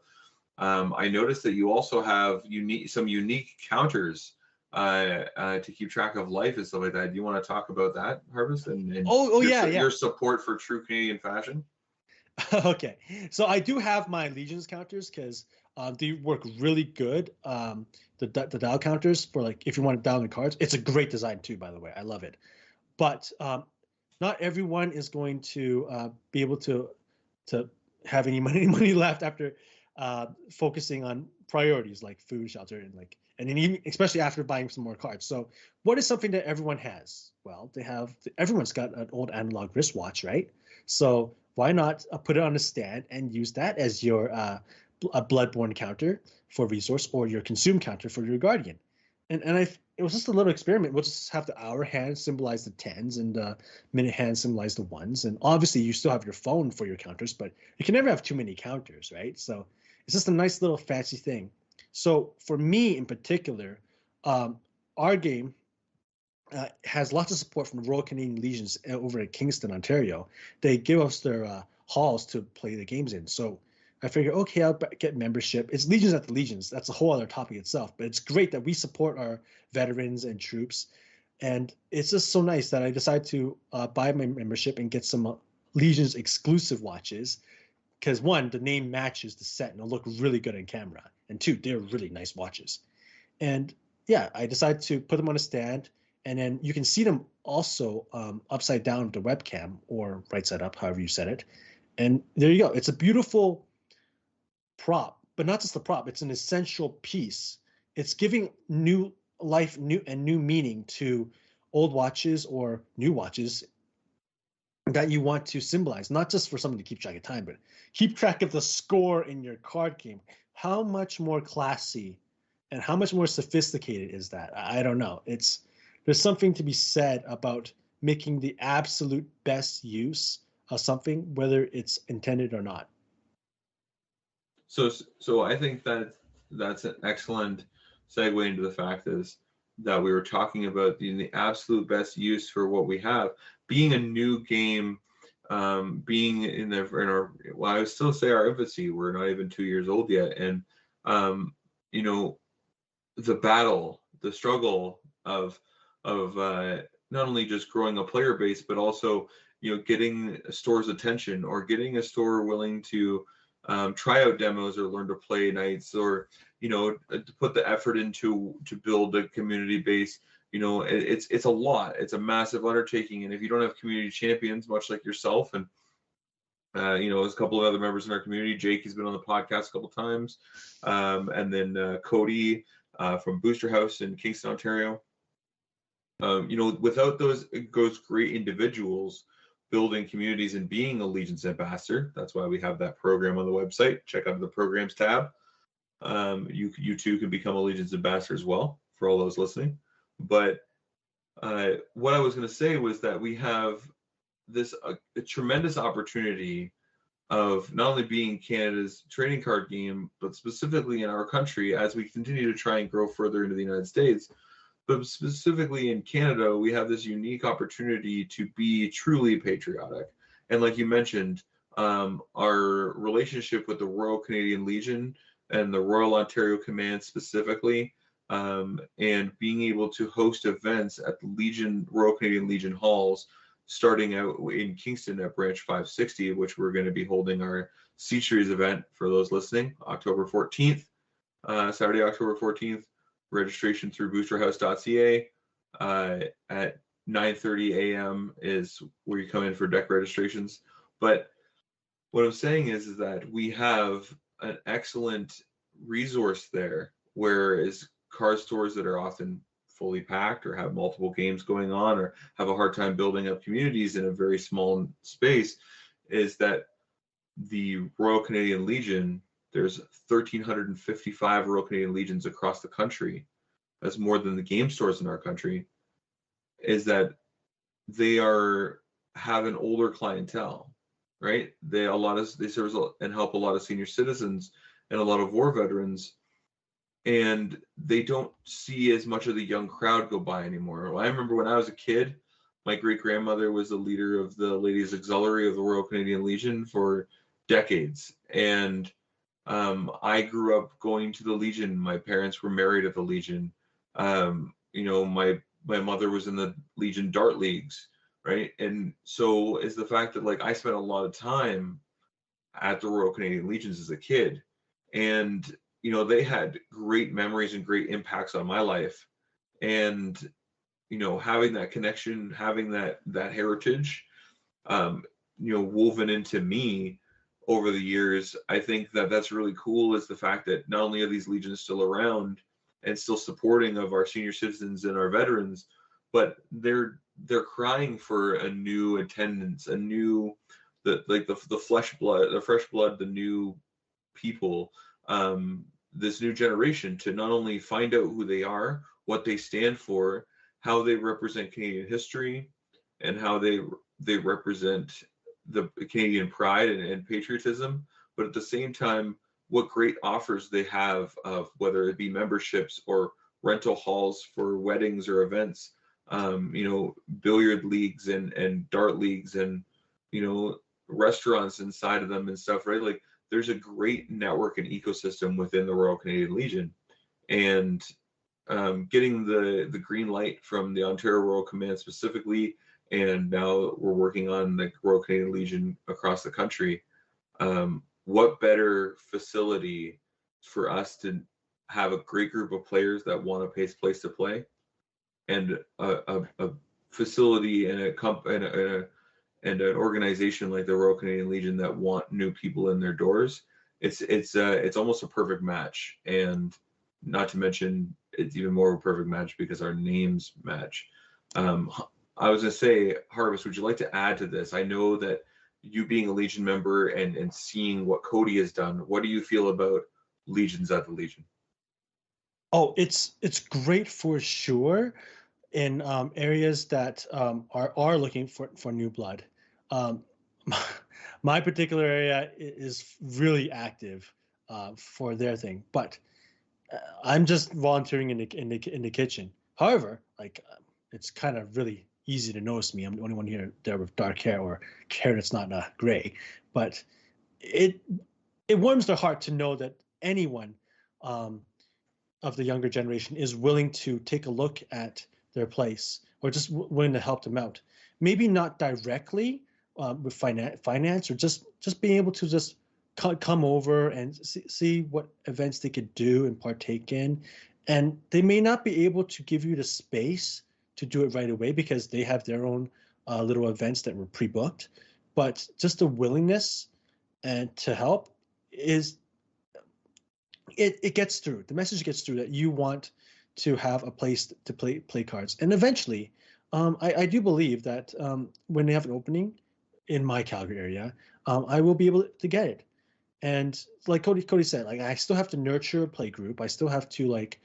S2: I noticed that you also have some unique counters to keep track of life and stuff like that. Do you want to talk about that, Harvest, and your support for true Canadian fashion?
S3: Okay, so I do have my Legions counters, because they work really good. The dial counters for, like, if you want to dial the cards, it's a great design too, by the way. I love it. But not everyone is going to be able to have any money left after focusing on priorities like food, shelter, and then even especially after buying some more cards. So what is something that everyone has? Well, everyone's got an old analog wristwatch, right? So why not put it on a stand and use that as your a Bloodborne counter for resource, or your consume counter for your Guardian? And it was just a little experiment. We'll just have the hour hand symbolize the 10s and the minute hand symbolize the 1s. And obviously you still have your phone for your counters, but you can never have too many counters, right? So it's just a nice little fancy thing. So for me in particular, our game has lots of support from Royal Canadian Legions over at Kingston, Ontario. They give us their halls to play the games in. So I figured, okay, I'll get membership. It's Legions at the Legions. That's a whole other topic itself. But it's great that we support our veterans and troops. And it's just so nice that I decided to buy my membership and get some Legions exclusive watches. Because 1, the name matches the set and it'll look really good on camera. And 2, they're really nice watches. And yeah, I decided to put them on a stand. And then you can see them also upside down with the webcam, or right side up, however you set it. And there you go. It's a beautiful prop, but not just a prop. It's an essential piece. It's giving new life, new meaning to old watches or new watches that you want to symbolize, not just for something to keep track of time, but keep track of the score in your card game. How much more classy and how much more sophisticated is that? I don't know. There's something to be said about making the absolute best use of something, whether it's intended or not.
S2: So I think that that's an excellent segue into the fact is that we were talking about, the absolute best use for what we have, being a new game, being in our, well, I would still say our infancy. We're not even 2 years old yet, and you know, the battle, the struggle of not only just growing a player base, but also getting a store's attention, or getting a store willing to try out demos or learn to play nights, or to put the effort into to build a community base. It's a lot. It's a massive undertaking, and if you don't have community champions, much like yourself and there's a couple of other members in our community. Jake, he's been on the podcast a couple times, and then Cody from Booster House in Kingston, Ontario. Without those great individuals building communities and being a Legion's ambassador, that's why we have that program on the website. Check out the programs tab. You too can become a Legion's ambassador as well, for all those listening. But what I was going to say was that we have this a tremendous opportunity of not only being Canada's trading card game, but specifically in our country, as we continue to try and grow further into the United States. But specifically in Canada, we have this unique opportunity to be truly patriotic. And like you mentioned, our relationship with the Royal Canadian Legion and the Royal Ontario Command specifically, and being able to host events at the Royal Canadian Legion halls, starting out in Kingston at Branch 560, which we're going to be holding our Siege Series event for those listening, October 14th, Saturday, October 14th. Registration through boosterhouse.ca at 9:30 a.m. is where you come in for deck registrations. But what I'm saying is that we have an excellent resource there, whereas card stores that are often fully packed or have multiple games going on or have a hard time building up communities in a very small space, is that the Royal Canadian Legion, there's 1,355 Royal Canadian Legions across the country. That's more than the game stores in our country. Is that they have an older clientele, right? They serve and help a lot of senior citizens and a lot of war veterans, and they don't see as much of the young crowd go by anymore. I remember when I was a kid, my great grandmother was the leader of the Ladies Auxiliary of the Royal Canadian Legion for decades, and I grew up going to the Legion. My parents were married at the Legion. My mother was in the Legion dart leagues, right? And so is the fact that I spent a lot of time at the Royal Canadian Legions as a kid, and they had great memories and great impacts on my life. And having that connection, having that heritage woven into me over the years, I think that that's really cool, is the fact that not only are these legions still around and still supporting of our senior citizens and our veterans, but they're crying for a new attendance, a new the fresh blood, the new people, this new generation, to not only find out who they are, what they stand for, how they represent Canadian history, and how they represent the Canadian pride and patriotism, but at the same time, what great offers they have, of whether it be memberships or rental halls for weddings or events, billiard leagues and dart leagues, and restaurants inside of them and stuff, right? There's a great network and ecosystem within the Royal Canadian Legion, and getting the green light from the Ontario Royal Command specifically, and now we're working on the Royal Canadian Legion across the country. What better facility for us to have a great group of players that want a place to play, and a facility and and an organization like the Royal Canadian Legion that want new people in their doors. It's almost a perfect match, and not to mention it's even more of a perfect match because our names match. I was going to say, Harvest, would you like to add to this? I know that you being a Legion member and seeing what Cody has done, what do you feel about Legions at the Legion?
S3: Oh, it's great for sure in areas that are looking for new blood. My particular area is really active for their thing, but I'm just volunteering in the kitchen. However, like it's kind of really easy to notice me. I'm the only one here there with dark hair or hair that's not gray, but it warms their heart to know that anyone of the younger generation is willing to take a look at their place or just willing to help them out. Maybe not directly with finance or just being able to just come over and see what events they could do and partake in. And they may not be able to give you the space to do it right away because they have their own little events that were pre-booked, but just the willingness and to help is it gets through. The message gets through that you want to have a place to play cards. And eventually, I do believe that when they have an opening in my Calgary area, I will be able to get it. And like Cody said, like I still have to nurture a play group. I still have to like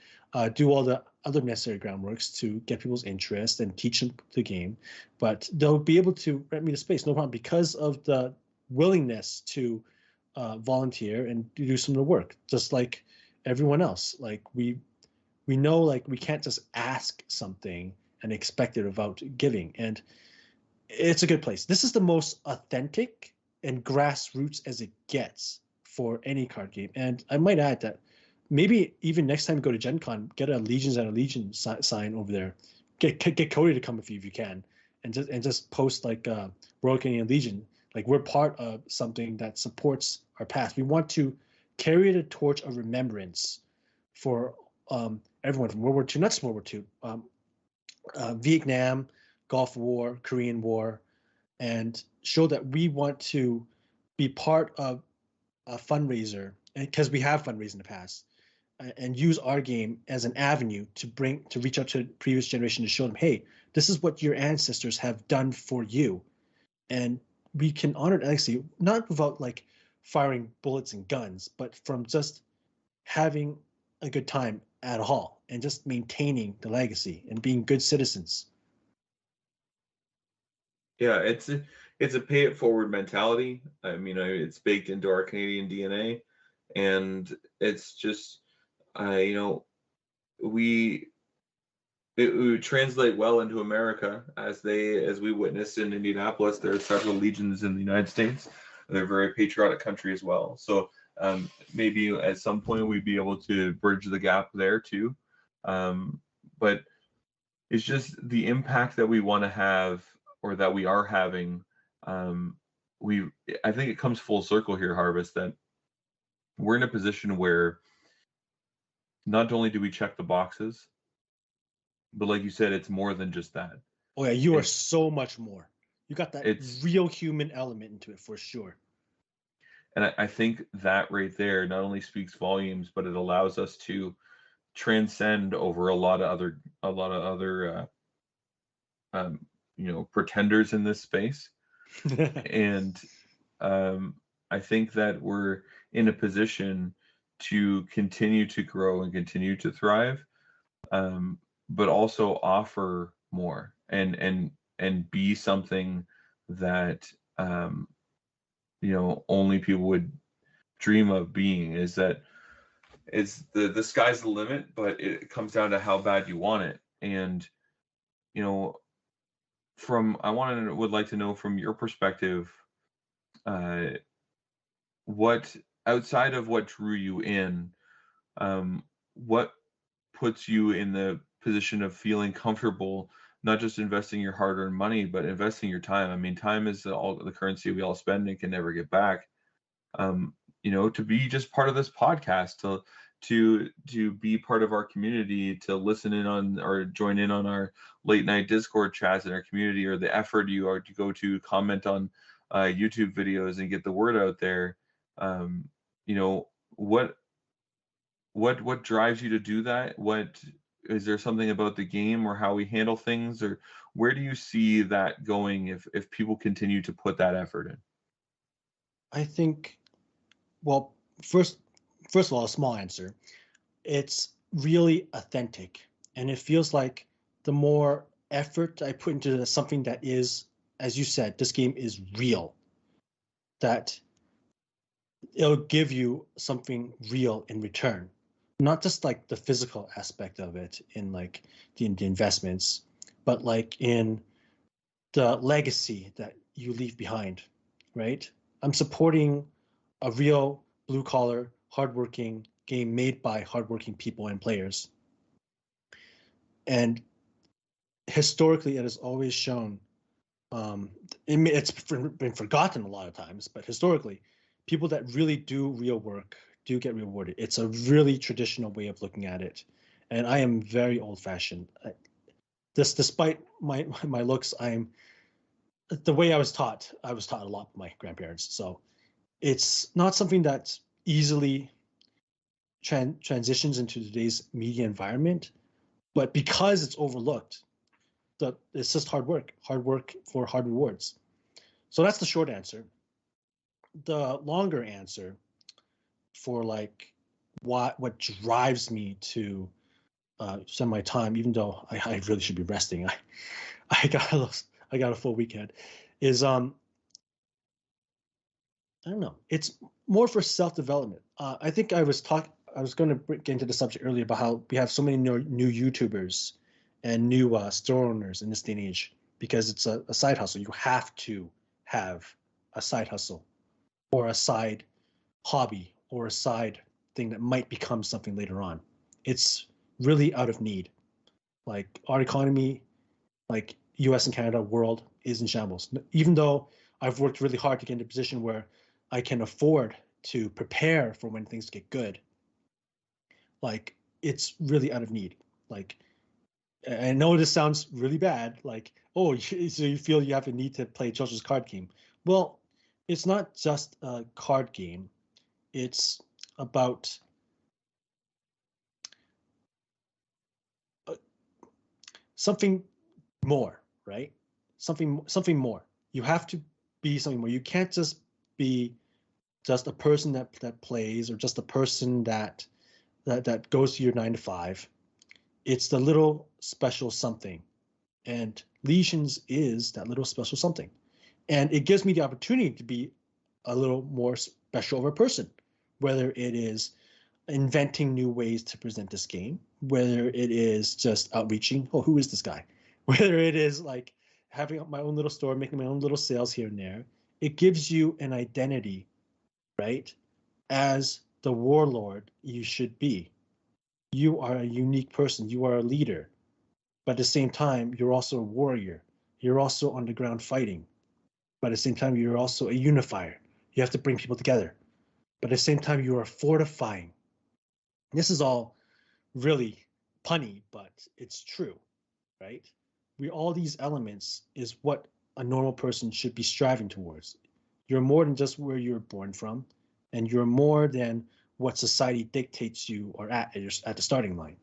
S3: do all the other necessary groundworks to get people's interest and teach them the game. But they'll be able to rent me the space, no problem, because of the willingness to volunteer and do some of the work, just like everyone else. Like we know, like we can't just ask something and expect it without giving. And it's a good place. This is the most authentic and grassroots as it gets for any card game. And I might add that maybe even next time you go to GenCon, get a Legions and a Legion sign over there. Get Cody to come if you can, and just post like Royal Canadian Legion. Like we're part of something that supports our past. We want to carry the torch of remembrance for everyone from World War II, not just World War II, Vietnam, Gulf War, Korean War, and show that we want to be part of a fundraiser, because we have fundraised in the past, and use our game as an avenue to reach out to the previous generation to show them, hey, this is what your ancestors have done for you, and we can honor it legacy not without like firing bullets and guns, but from just having a good time at a hall and just maintaining the legacy and being good citizens.
S2: Yeah, it's a pay it forward mentality. I mean, it's baked into our Canadian DNA, and it's just, you know, it would translate well into America as we witnessed in Indianapolis. There are several legions in the United States. They're a very patriotic country as well. So maybe at some point we'd be able to bridge the gap there too. But it's just the impact that we want to have, or that we are having. I think it comes full circle here, Harvest, that we're in a position where not only do we check the boxes, but like you said, it's more than just that.
S3: Oh yeah, you are so much more. You got that real human element into it for sure.
S2: And I think that right there not only speaks volumes, but it allows us to transcend over a lot of other pretenders in this space. And I think that we're in a position to continue to grow and continue to thrive, but also offer more and be something that only people would dream of being. Is that it's the sky's the limit, but it comes down to how bad you want it. And would like to know from your perspective, what outside of what drew you in, what puts you in the position of feeling comfortable not just investing your hard-earned money, but investing your time. I mean, time is all the currency we all spend and can never get back. To be just part of this podcast, to be part of our community, to listen in on or join in on our late night Discord chats in our community, or the effort you are to go to comment on YouTube videos and get the word out there. What drives you to do that? What is there something about the game or how we handle things, or where do you see that going if people continue to put that effort in?
S3: I think, well, first of all, a small answer. It's really authentic, and it feels like the more effort I put into something that is, as you said, this game is real, that it'll give you something real in return. not just like the physical aspect of it in like the investments, but like in the legacy that you leave behind, right? I'm supporting a real blue collar, hardworking game made by hardworking people and players. And historically, it has always shown, it's been forgotten a lot of times, but historically, people that really do real work do get rewarded. It's a really traditional way of looking at it. And I am very old fashioned. Despite my looks, I'm the way I was taught a lot by my grandparents. So it's not something that easily transitions into today's media environment, but because it's overlooked, it's just hard work for hard rewards. So that's the short answer. The longer answer for like what drives me to spend my time, even though I really should be resting. I got a full weekend. Is I don't know. It's more for self development. I think I was going to get into the subject earlier about how we have so many new YouTubers and new store owners in this day and age because it's a side hustle. You have to have a side hustle or a side hobby or a side thing that might become something later on. It's really out of need. Like our economy, like US and Canada, world is in shambles. Even though I've worked really hard to get into a position where I can afford to prepare for when things get good, like it's really out of need. Like I know this sounds really bad, like, oh, so you feel you have a need to play a children's card game. Well, it's not just a card game. It's about something more, right? Something more. You have to be something more. You can't just be just a person that plays or just a person that goes to your 9 to 5. It's the little special something, and Legions is that little special something, and it gives me the opportunity to be a little more special of a person, whether it is inventing new ways to present this game, whether it is just outreaching, oh, who is this guy? Whether it is like having my own little store, making my own little sales here and there, it gives you an identity, right? As the warlord you should be. You are a unique person. You are a leader. But at the same time, you're also a warrior. You're also on the ground fighting. But at the same time, you're also a unifier. You have to bring people together. But at the same time, you are fortifying. This is all really punny, but it's true, right? All these elements is what a normal person should be striving towards. You're more than just where you're born from, and you're more than what society dictates you are at the starting line.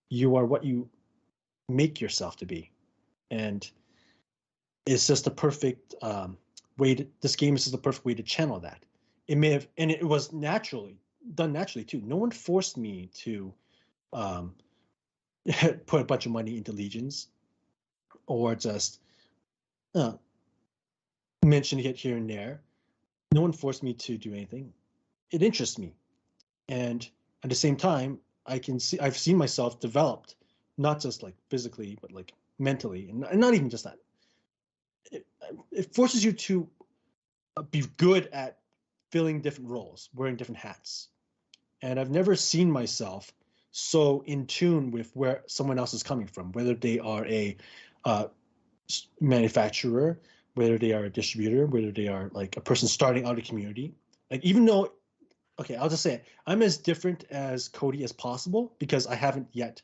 S3: You are what you make yourself to be, and it's just the perfect way to. This game is just the perfect way to channel that. It may have, and it was done naturally too. No one forced me to put a bunch of money into Legions or just uh, mentioning it here and there. No one forced me to do anything. It interests me, and at the same time, I've seen myself developed, not just like physically, but like mentally, and not even just that. It forces you to be good at filling different roles, wearing different hats, and I've never seen myself so in tune with where someone else is coming from, whether they are a uh, manufacturer, whether they are a distributor, whether they are like a person starting out a community. Like even though, okay, I'll just say it, I'm as different as Cody as possible because I haven't yet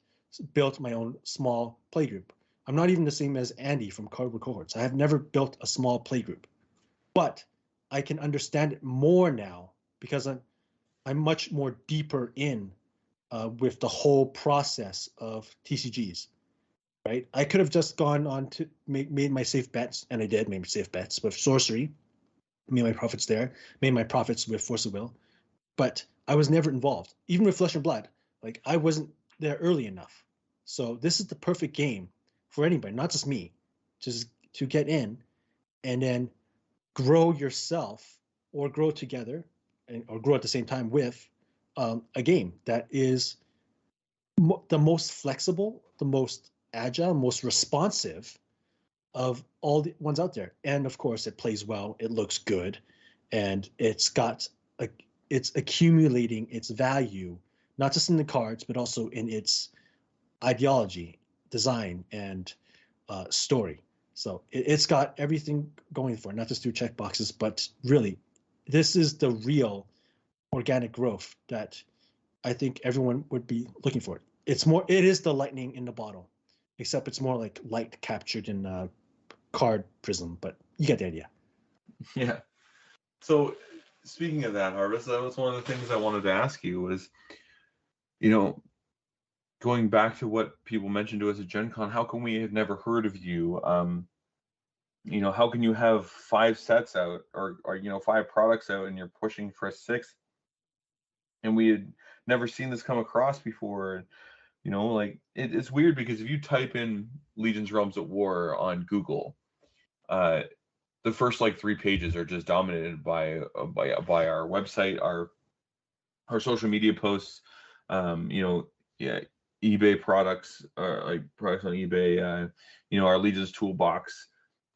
S3: built my own small playgroup. I'm not even the same as Andy from Cardboard Cohorts. I have never built a small playgroup, but I can understand it more now because I'm much more deeper in with the whole process of TCGs. Right? I could have just gone on to made my safe bets, and I did make safe bets with sorcery, made my profits there, made my profits with force of will, but I was never involved. Even with Flesh and Blood, like I wasn't there early enough. So this is the perfect game for anybody, not just me, just to get in and then grow yourself or grow together or grow at the same time with a game that is the most flexible, the most agile, most responsive of all the ones out there. And of course, it plays well, it looks good, and it's accumulating its value, not just in the cards, but also in its ideology, design, and story. So it's got everything going for it, not just through checkboxes, but really, this is the real organic growth that I think everyone would be looking for. It is the lightning in the bottle, except it's more like light captured in a card prism, but you get the idea.
S2: Yeah. So speaking of that, Harvest, that was one of the things I wanted to ask you was, going back to what people mentioned to us at GenCon, how can we have never heard of you? How can you have 5 sets out or 5 products out and you're pushing for a 6th? And we had never seen this come across before. It's weird because if you type in Legion's Realms at War on Google, the first 3 pages are just dominated by our website, our social media posts, eBay products, like products on eBay, our Legion's Toolbox,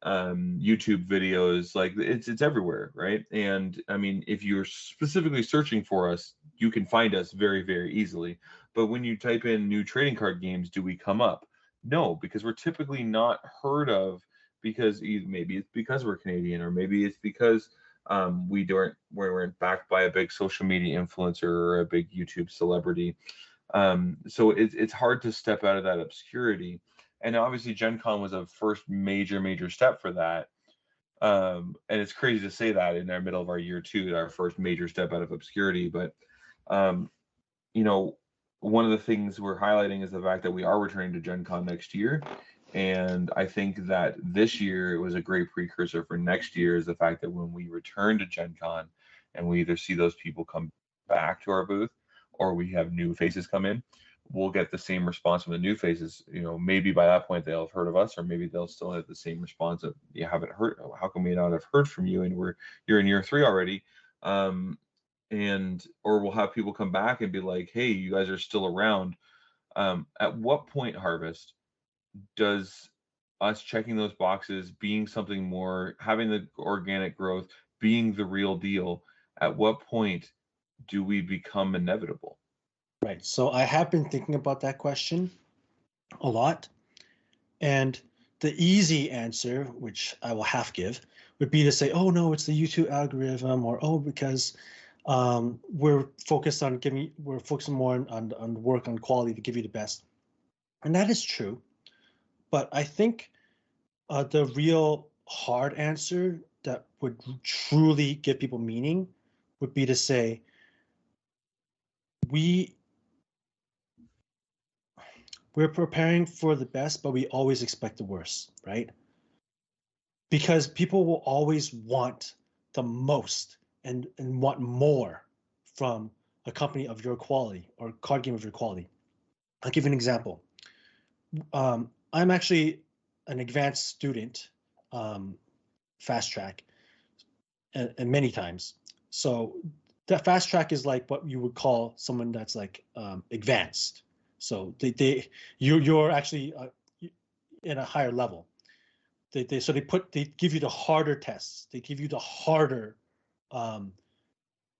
S2: YouTube videos, it's everywhere, right? And I mean, if you're specifically searching for us, you can find us very, very easily. But when you type in new trading card games, do we come up? No, because we're typically not heard of, because maybe it's because we're Canadian, or maybe it's because we weren't backed by a big social media influencer or a big YouTube celebrity. So it's hard to step out of that obscurity. And obviously GenCon was a first major step for that. And it's crazy to say that in the middle of our year 2, our first major step out of obscurity. But, one of the things we're highlighting is the fact that we are returning to GenCon next year. And I think that this year it was a great precursor for next year, is the fact that when we return to GenCon and we either see those people come back to our booth or we have new faces come in, we'll get the same response from the new faces. Maybe by that point they'll have heard of us, or maybe they'll still have the same response of, you haven't heard, how come we not have heard from you, and you're in year 3 already. Or we'll have people come back and be like, hey, you guys are still around. At what point, Harvest, does us checking those boxes, being something more, having the organic growth, being the real deal, at what point do we become inevitable?
S3: Right. So I have been thinking about that question a lot. And the easy answer, which I will half give, would be to say, oh, no, it's the YouTube algorithm, or, oh, because we're focusing more on work on quality to give you the best. And that is true. But I think the real hard answer that would truly give people meaning would be to say, we're preparing for the best, but we always expect the worst, right? Because people will always want the most and want more from a company of your quality or card game of your quality. I'll give you an example. I'm actually an advanced student, fast track, and many times. So that fast track is like what you would call someone that's like advanced. So you're actually in a higher level. They give you the harder tests. They give you the harder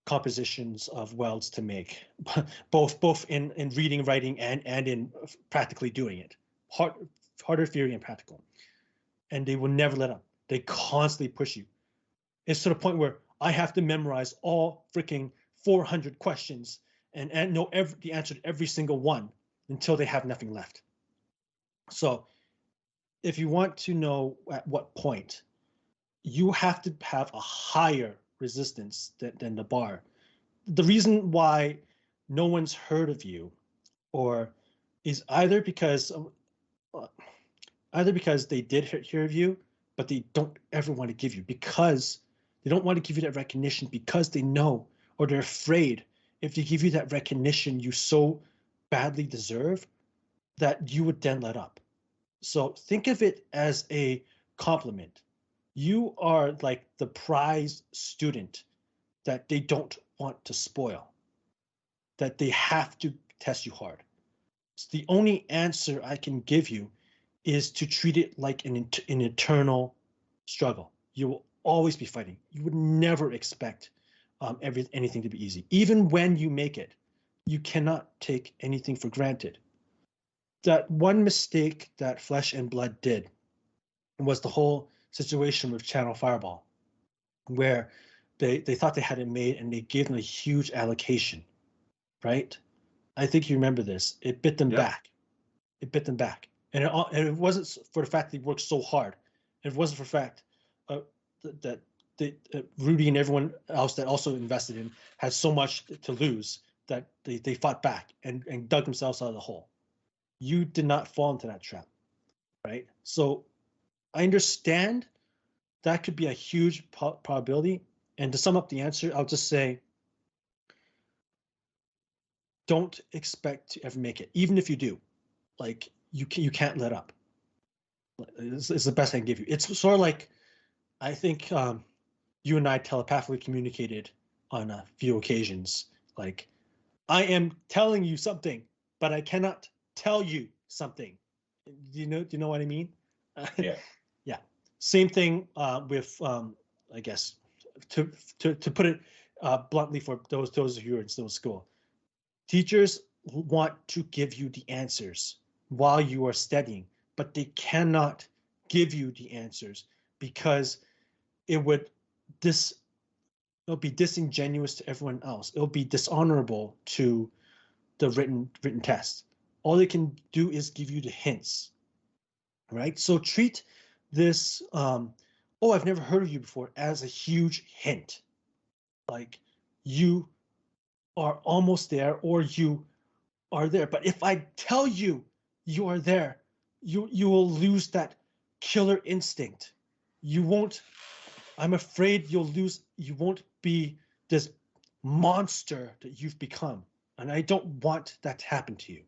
S3: compositions of welds to make, both in reading, writing, and in practically doing it. Harder theory and practical. And they will never let up. They constantly push you. It's to the point where I have to memorize all freaking 400 questions and know the answer to every single one until they have nothing left. So if you want to know at what point, you have to have a higher resistance than the bar. The reason why no one's heard of you is either because they did hear of you, but they don't ever want to give you, because they don't want to give you that recognition, because they know, or they're afraid if they give you that recognition you so badly deserve, that you would then let up. So think of it as a compliment. You are like the prize student that they don't want to spoil. that they have to test you hard. So the only answer I can give you is to treat it like an eternal struggle. You will always be fighting. You would never expect anything to be easy. Even when you make it, you cannot take anything for granted. That one mistake that Flesh and Blood did was the whole situation with Channel Fireball, where they thought they had it made and they gave them a huge allocation, right? I think you remember this. It bit them back. It bit them back. And it wasn't for the fact they worked so hard. It wasn't for the fact that Rudy and everyone else that also invested in had so much to lose that they fought back and dug themselves out of the hole. You did not fall into that trap, right? So I understand that could be a huge probability. And to sum up the answer, I'll just say, don't expect to ever make it. Even if you do, like you can't let up. It's the best I can give you. It's sort of like, I think you and I telepathically communicated on a few occasions. Like, I am telling you something, but I cannot tell you something. Do you know what I mean?
S2: Yeah.
S3: Yeah. Same thing with, I guess, to put it bluntly for those of you who are still in school. Teachers want to give you the answers while you are studying, but they cannot give you the answers because it'll be disingenuous to everyone else. It'll be dishonorable to the written test. All they can do is give you the hints, right? So treat this, I've never heard of you before, as a huge hint. Like, you are almost there, or you are there. But if I tell you you are there, you will lose that killer instinct. You won't, I'm afraid you won't be this monster that you've become. And I don't want that to happen to you.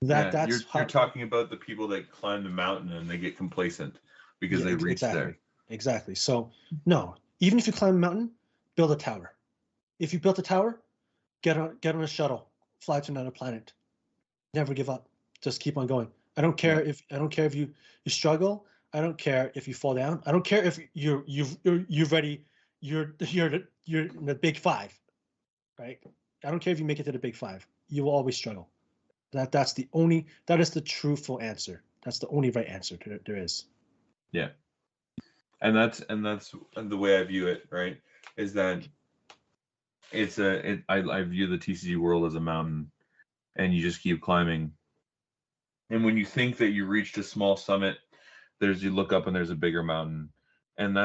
S3: You're
S2: talking about the people that climb the mountain and they get complacent because they reach there.
S3: Exactly. So no, even if you climb a mountain, build a tower. If you built a tower, get on a shuttle, fly to another planet. Never give up. Just keep on going. I don't care if you struggle. I don't care if you fall down. I don't care if you're ready. You're in the big five, right? I don't care if you make it to the big five. You will always struggle. That is the truthful answer. That's the only right answer there is.
S2: Yeah. And that's the way I view it, right? Is that I view the TCG world as a mountain, and you just keep climbing. And when you think that you reached a small summit, you look up and there's a bigger mountain, and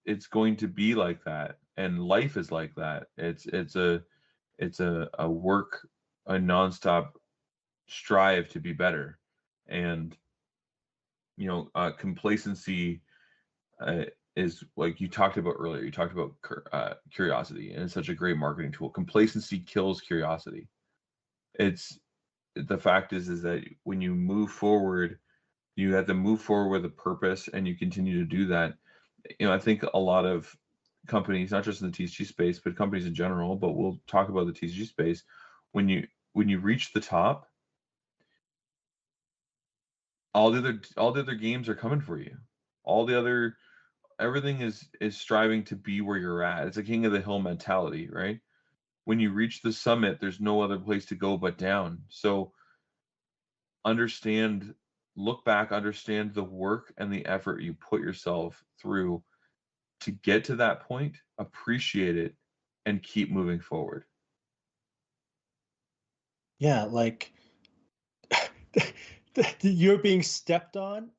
S2: it's going to be like that, and life is like that. It's a work, a nonstop strive to be better, and complacency is, like you talked about earlier. You talked about curiosity, and it's such a great marketing tool. Complacency kills curiosity. The fact is that when you move forward, you have to move forward with a purpose, and you continue to do that. I think a lot of companies, not just in the TCG space, but companies in general, but we'll talk about the TCG space. When you reach the top, all the other games are coming for you. Everything is striving to be where you're at. It's a king of the hill mentality, right? When you reach the summit, there's no other place to go but down. So look back, understand the work and the effort you put yourself through to get to that point, appreciate it, and keep moving forward.
S3: Yeah, like you're being stepped on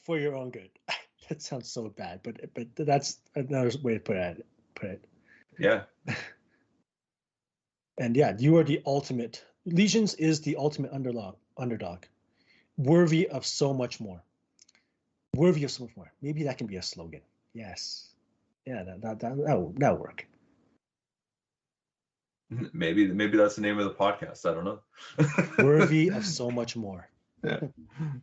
S3: for your own good. That sounds so bad, but that's another way to put it.
S2: Yeah.
S3: And yeah, you are the ultimate. Legions is the ultimate underdog, worthy of so much more. Worthy of so much more. Maybe that can be a slogan. Yes. Yeah, that'll work.
S2: Maybe that's the name of the podcast. I don't know.
S3: Worthy of so much more.
S2: Yeah.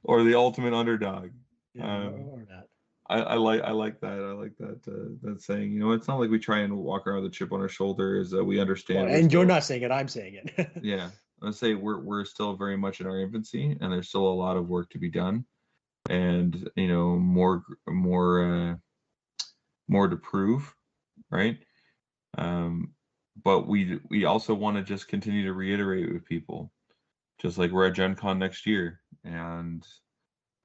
S2: Or the ultimate underdog.
S3: Yeah, or that.
S2: I like that. I like that saying. You know, it's not like we try and walk around with a chip on our shoulder. Is that we
S3: Well,
S2: understand we're
S3: and you're
S2: still,
S3: not saying it, I'm saying it.
S2: yeah. Let's say we're still very much in our infancy, and there's still a lot of work to be done, and you know more to prove, right? Um, but we also want to just continue to reiterate with people, just like we're at Gen Con next year, and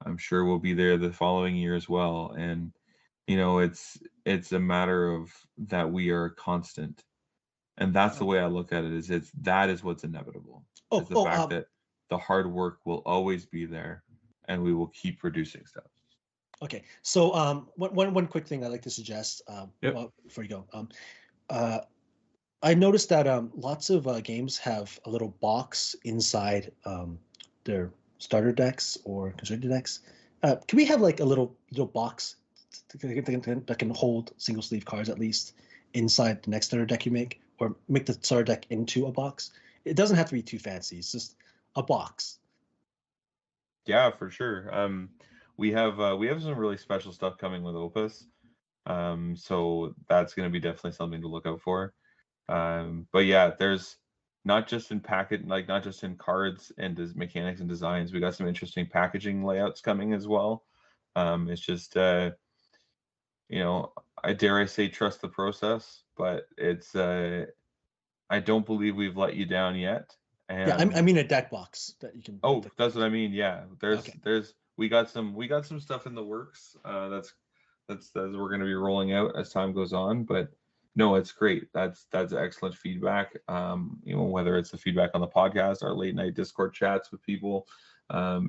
S2: I'm sure we'll be there the following year as well. And you know, it's a matter of that we are constant, and that's the way I look at it. Is it's that is what's inevitable. Is
S3: oh,
S2: the
S3: oh,
S2: fact that the hard work will always be there, and we will keep producing stuff.
S3: okay. So, one quick thing I'd like to suggest,
S2: Yep.
S3: well, before you go, uh, I noticed that lots of games have a little box inside their starter decks or constructor decks. Can we have like a little box that can hold single sleeve cards at least inside the next starter deck you make, or make the starter deck into a box? It doesn't have to be too fancy. It's just a box.
S2: Yeah, for sure. We have some really special stuff coming with Opus. So that's going to be definitely something to look out for. But yeah, there's not just in packet, like not just in cards and mechanics and designs. We got some interesting packaging layouts coming as well. It's just you know, I dare I say trust the process, but it's I don't believe we've let you down yet.
S3: Yeah, I
S2: And
S3: mean a deck box that you can put
S2: oh,
S3: the.
S2: that's what I mean. Yeah,
S3: Okay.
S2: there's we got some stuff in the works. That's we're going to be rolling out as time goes on. But no, it's great. That's excellent feedback. You know, whether it's the feedback on the podcast, our late night Discord chats with people,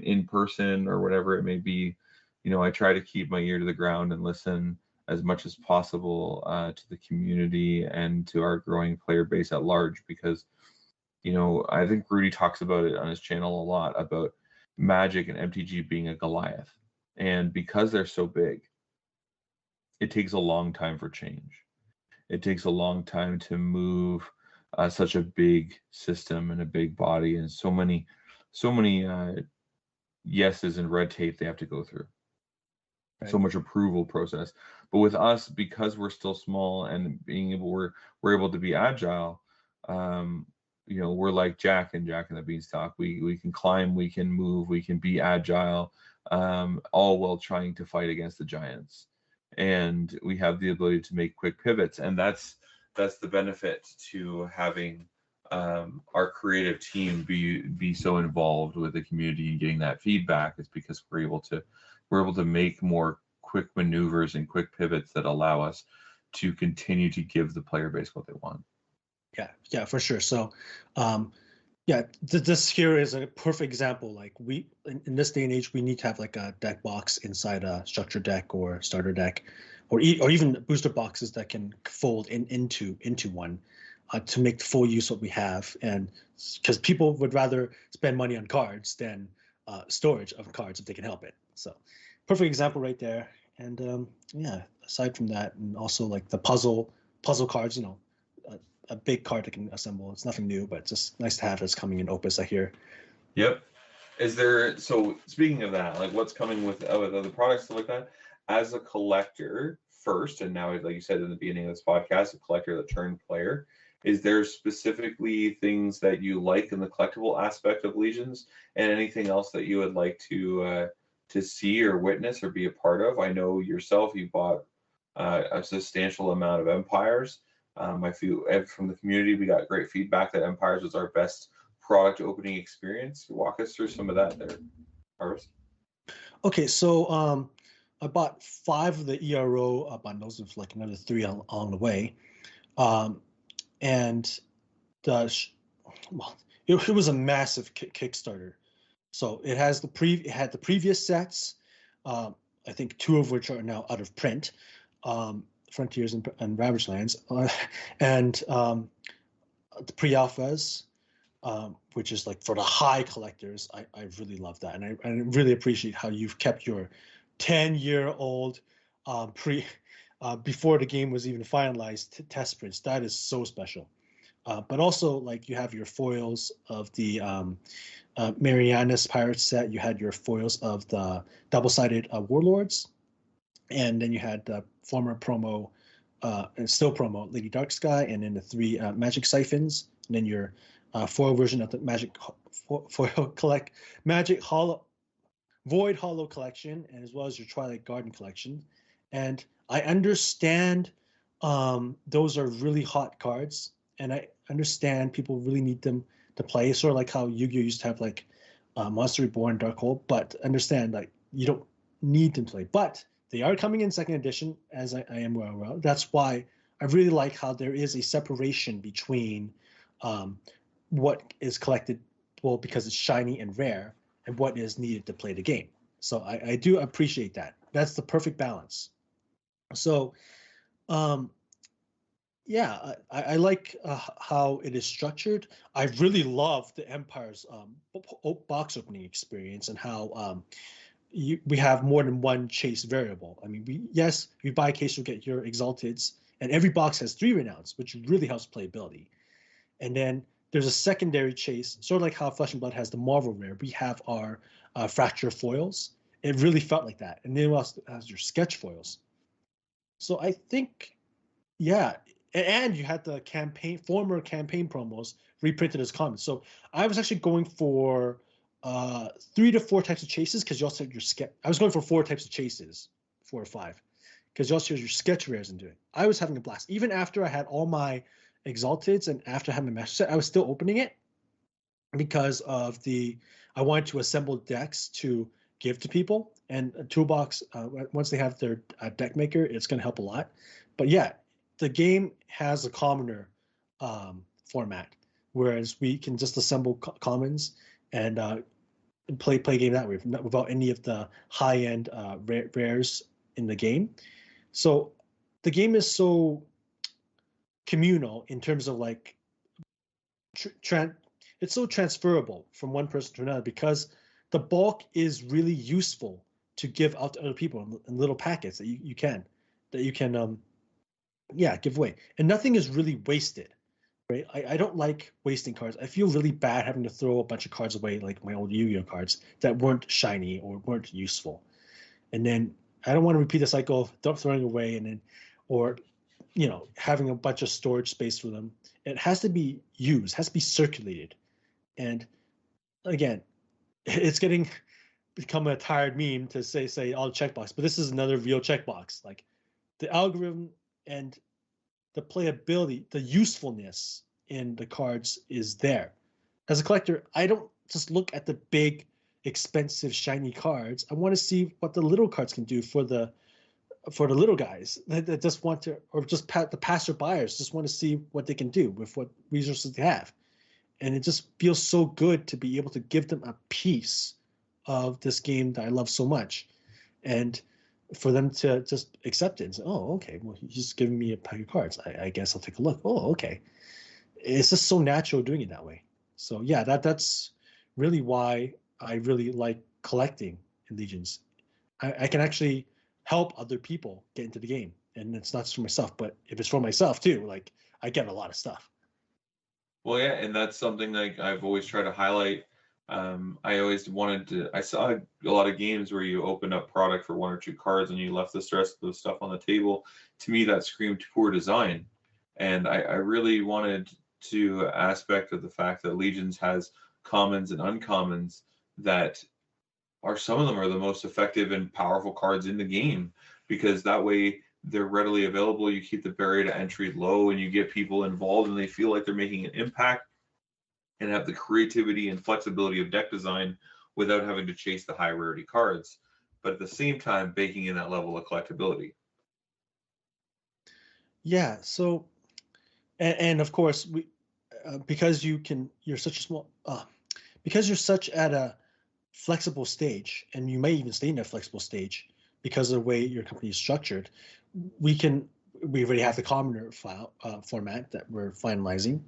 S2: in person or whatever it may be. You know, I try to keep my ear to the ground and listen as much as possible to the community and to our growing player base at large because you know, I think Rudy talks about it on his channel a lot about Magic and MTG being a Goliath. And because they're so big, it takes a long time for change. It takes a long time to move such a big system and a big body and so many yeses and red tape they have to go through.
S3: Right.
S2: So much approval process. But with us, because we're still small and being able we're able to be agile, um, you know, we're like Jack and the Beanstalk. We can climb, we can move, we can be agile, all while trying to fight against the giants. And we have the ability to make quick pivots, and that's the benefit to having our creative team be so involved with the community and getting that feedback. Is because we're able to make more quick maneuvers and quick pivots that allow us to continue to give the player base what they want.
S3: Yeah, for sure. So, yeah, this here is a perfect example. Like we in this day and age, we need to have like a deck box inside a structure deck or starter deck, or even booster boxes that can fold into one to make full use of what we have. And because people would rather spend money on cards than storage of cards if they can help it. So, perfect example right there. And yeah, aside from that, and also like the puzzle cards, you know, a big card that can assemble. It's nothing new, but just nice to have. It's coming in Opus, I hear.
S2: Yep. Is there so speaking of that, like what's coming with other products stuff like that? As a collector first, and now like you said in the beginning of this podcast, a collector that turned player. Is there specifically things that you like in the collectible aspect of Legions, and anything else that you would like to see or witness or be a part of? I know yourself, you bought a substantial amount of Empires. I feel from the community, we got great feedback that Empires was our best product opening experience. Walk us through some of that there, Harvest.
S3: Okay, so I bought 5 of the ERO bundles with like another 3 along the way, and well, it was a massive Kickstarter. So it has it had the previous sets. I think 2 of which are now out of print. Frontiers and Ravaged Lands, and the pre-alphas, which is like for the high collectors. I really love that, and I really appreciate how you've kept your 10-year-old before the game was even finalized test prints. That is so special. But also, like you have your foils of the Marianas Pirates set. You had your foils of the double-sided Warlords. And then you had the former promo, and still promo, Lady Dark Sky, and then the 3 Magic Siphons, and then your foil version of the foil collect Magic Hollow Void Hollow collection, and as well as your Twilight Garden collection. And I understand those are really hot cards, and I understand people really need them to play. Sort of like how Yu-Gi-Oh used to have like Monster Reborn, Darkhold, but understand like you don't need them to play. But they are coming in second edition, as I am well. That's why I really like how there is a separation between what is collected, well, because it's shiny and rare, and what is needed to play the game. So I do appreciate that. That's the perfect balance. So, yeah, I like how it is structured. I really love the Empire's box opening experience and how we have more than one chase variable. I mean, if you buy a case, you'll get your Exalteds, and every box has 3 renowns, which really helps playability. And then there's a secondary chase, sort of like how Flesh and Blood has the Marvel rare. We have our Fracture foils. It really felt like that. And then also has your sketch foils. So I think, yeah. And you had the former campaign promos reprinted as common. So I was actually going for 3 to 4 types of chases, because you also have your sketch. I was going for 4 types of chases, 4 or 5, because you also have your sketch rares and doing. I was having a blast. Even after I had all my Exalteds and after having my master set, I was still opening it because of I wanted to assemble decks to give to people, and a toolbox, once they have their deck maker, it's going to help a lot. But yeah, the game has a commoner format, whereas we can just assemble commons and play a game that way without any of the high end rares in the game. So the game is so communal in terms of like it's so transferable from one person to another, because the bulk is really useful to give out to other people in little packets that you can give away, and nothing is really wasted, right? I don't like wasting cards. I feel really bad having to throw a bunch of cards away, like my old Yu-Gi-Oh cards that weren't shiny or weren't useful, and then I don't want to repeat the cycle of throwing away and then, or having a bunch of storage space for them. It has to be used, has to be circulated. And again, it's become a tired meme to say all checkbox, but this is another real checkbox. Like the algorithm and the playability, the usefulness in the cards is there. As a collector, I don't just look at the big, expensive, shiny cards. I want to see what the little cards can do for the little guys that just want to, or just the passer buyers just want to see what they can do with what resources they have. And it just feels so good to be able to give them a piece of this game that I love so much, and for them to just accept it and say, oh, okay, well, he's just giving me a pack of cards. I guess I'll take a look. Oh, okay. It's just so natural doing it that way. So yeah, that's really why I really like collecting in Legions. I can actually help other people get into the game, and it's not just for myself, but if it's for myself too, like I get a lot of stuff.
S2: Well, yeah, and that's something like I've always tried to highlight. I always wanted to. I saw a lot of games where you open up product for 1 or 2 cards and you left the rest of the stuff on the table. To me, that screamed poor design, and I really wanted to aspect of the fact that Legions has commons and uncommons that are, some of them are the most effective and powerful cards in the game, because that way they're readily available. You keep the barrier to entry low and you get people involved and they feel like they're making an impact and have the creativity and flexibility of deck design without having to chase the high rarity cards, but at the same time baking in that level of collectability.
S3: Yeah. So, and of course, because you're such a small, because you're such at a flexible stage, and you may even stay in a flexible stage because of the way your company is structured. We already have the commoner file format that we're finalizing.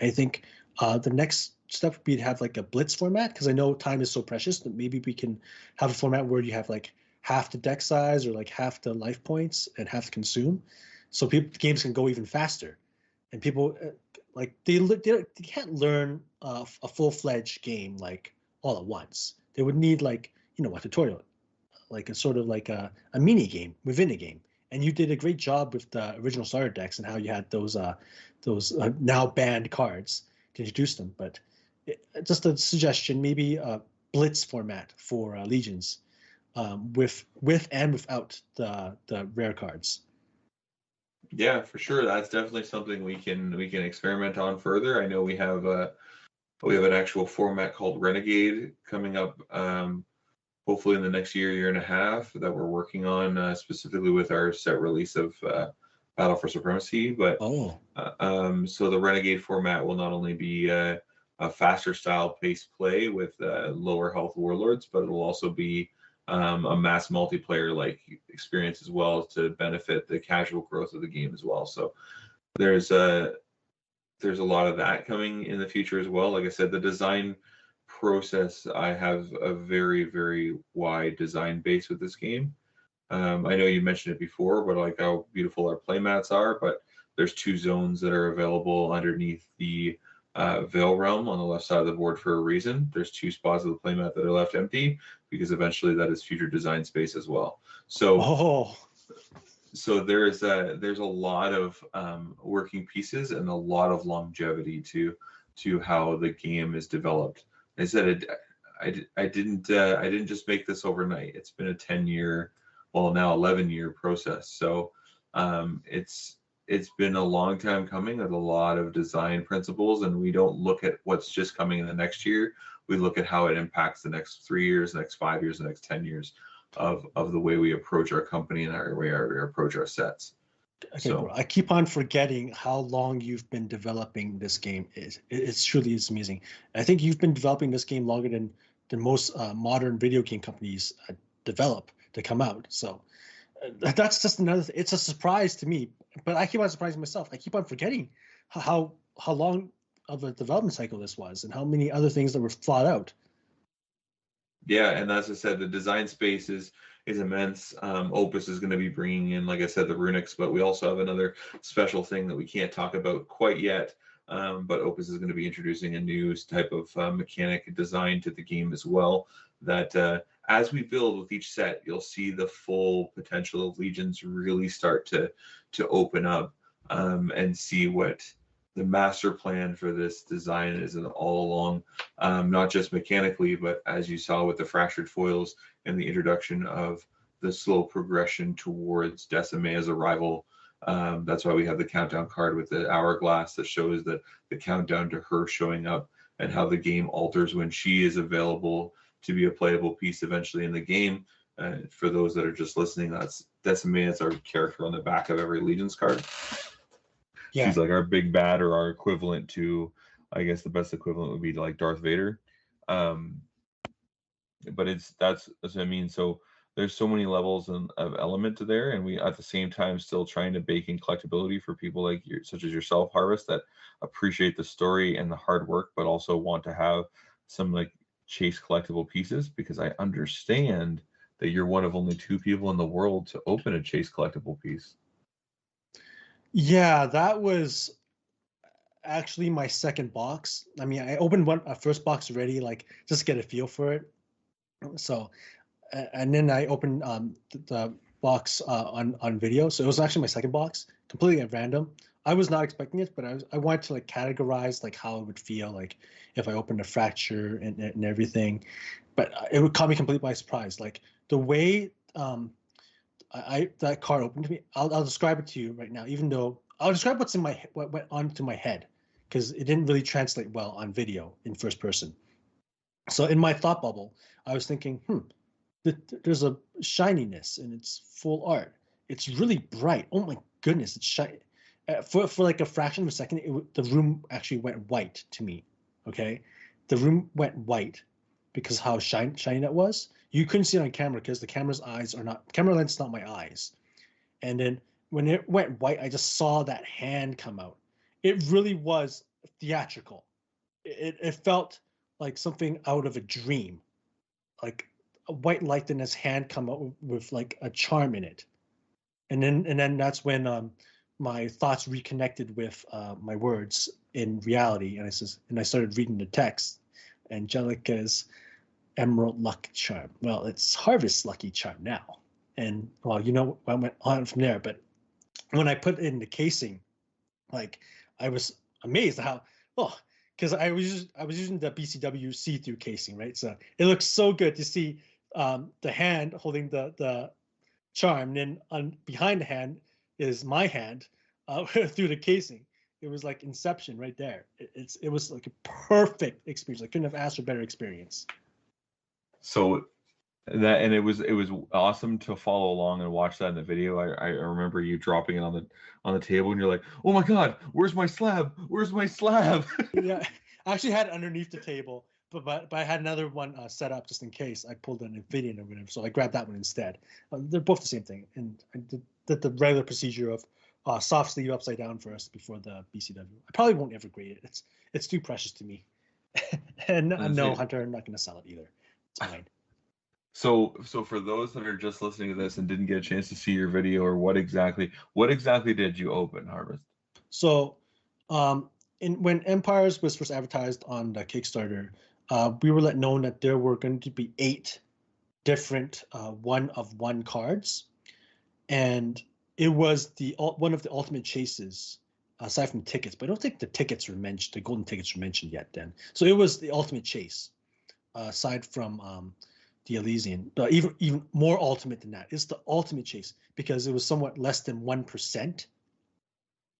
S3: I think the next step would be to have like a blitz format, because I know time is so precious that maybe we can have a format where you have like half the deck size or like half the life points and half the consume, so games can go even faster, and people like they can't learn a full-fledged game like all at once. They would need like a tutorial, like a sort of like a mini game within a game. And you did a great job with the original starter decks and how you had those now banned cards to introduce them. But just a suggestion, maybe a blitz format for Legions, with and without the rare cards.
S2: Yeah, for sure. That's definitely something we can experiment on further. I know we have an actual format called Renegade coming up, hopefully in the next year and a half, that we're working on specifically with our set release of Battle for Supremacy. But so the Renegade format will not only be a faster style pace play with lower health warlords, but it will also be a mass multiplayer like experience as well to benefit the casual growth of the game as well. So there's a lot of that coming in the future as well. Like I said, the design process, I have a very, very wide design base with this game. I know you mentioned it before, but like how beautiful our playmats are, but there's 2 zones that are available underneath the Veil Realm on the left side of the board for a reason. There's 2 spots of the playmat that are left empty because eventually that is future design space as well. So so there's a lot of working pieces and a lot of longevity to how the game is developed. I said I didn't just make this overnight. It's been a 10-year, well now 11-year process. So it's been a long time coming with a lot of design principles, and we don't look at what's just coming in the next year. We look at how it impacts the next 3 years, the next 5 years, the next 10 years of the way we approach our company and our way we approach our sets.
S3: Okay, bro, I keep on forgetting how long you've been developing this game. It's truly is amazing. I think you've been developing this game longer than most modern video game companies develop to come out. So that's just another. It's a surprise to me, but I keep on surprising myself. I keep on forgetting how long of a development cycle this was and how many other things that were thought out.
S2: Yeah, and as I said, the design space is immense. Opus is going to be bringing in, like I said, the runics, but we also have another special thing that we can't talk about quite yet. But Opus is going to be introducing a new type of mechanic design to the game as well. That as we build with each set, you'll see the full potential of Legions really start to open up and see what the master plan for this design is all along, not just mechanically, but as you saw with the fractured foils and the introduction of the slow progression towards Decimea's arrival. That's why we have the countdown card with the hourglass that shows the countdown to her showing up and how the game alters when she is available to be a playable piece eventually in the game. For those that are just listening, that's Decimea. It's our character on the back of every Legions card. Yeah. She's like our big bad, or our equivalent to, I guess the best equivalent would be to like Darth Vader. But that's what I mean. So there's so many levels of element to there, and we at the same time still trying to bake in collectability for people like such as yourself, Harvest, that appreciate the story and the hard work, but also want to have some like chase collectible pieces, because I understand that you're one of only 2 people in the world to open a chase collectible piece.
S3: Yeah, that was actually my second box. I mean, I opened a first box already, like just to get a feel for it. So, and then I opened the box on video. So it was actually my second box, completely at random. I was not expecting it, but I wanted to like categorize like how it would feel like if I opened a fracture and everything. But it would caught me completely by surprise. Like the way that card opened to me. I'll describe it to you right now, even though I'll describe what's in what went onto my head, because it didn't really translate well on video in first person. So in my thought bubble, I was thinking, there's a shininess and it's full art. It's really bright. Oh my goodness, it's shiny. For like a fraction of a second, the room actually went white to me. Okay, the room went white because how shiny that was. You couldn't see it on camera because the camera lens is not my eyes. And then when it went white, I just saw that hand come out. It really was theatrical. It felt like something out of a dream, like a white light and his hand come out with like a charm in it. And then that's when my thoughts reconnected with my words in reality. And I started reading the text. Angelica's Emerald Luck Charm. Well, it's Harvest Lucky Charm now. And well, I went on from there. But when I put it in the casing, like I was amazed how because I was using the BCW see-through casing, right? So it looks so good to see the hand holding the charm, and then behind the hand is my hand through the casing. It was like Inception right there. It was like a perfect experience. I couldn't have asked for a better experience.
S2: So it was awesome to follow along and watch that in the video. I remember you dropping it on the table, and you're like, "Oh my God, where's my slab? Where's my slab?"
S3: Yeah, I actually had it underneath the table, but I had another one set up just in case. I pulled an Nvidia or whatever, so I grabbed that one instead. They're both the same thing, and I did the regular procedure of soft sleeve upside down first before the BCW. I probably won't ever grade it. It's too precious to me, and no, Hunter, I'm not going to sell it either. It's mine.
S2: So for those that are just listening to this and didn't get a chance to see your video, or what exactly did you open, Harvest?
S3: So, when Empires was first advertised on the Kickstarter, we were let known that there were going to be 8 different one-of-one cards, and it was one of the ultimate chases aside from tickets. But I don't think the tickets were mentioned. The golden tickets were mentioned yet then. So it was the ultimate chase, aside from the Elysian, even more ultimate than that. It's the ultimate chase because it was somewhat less than 1%.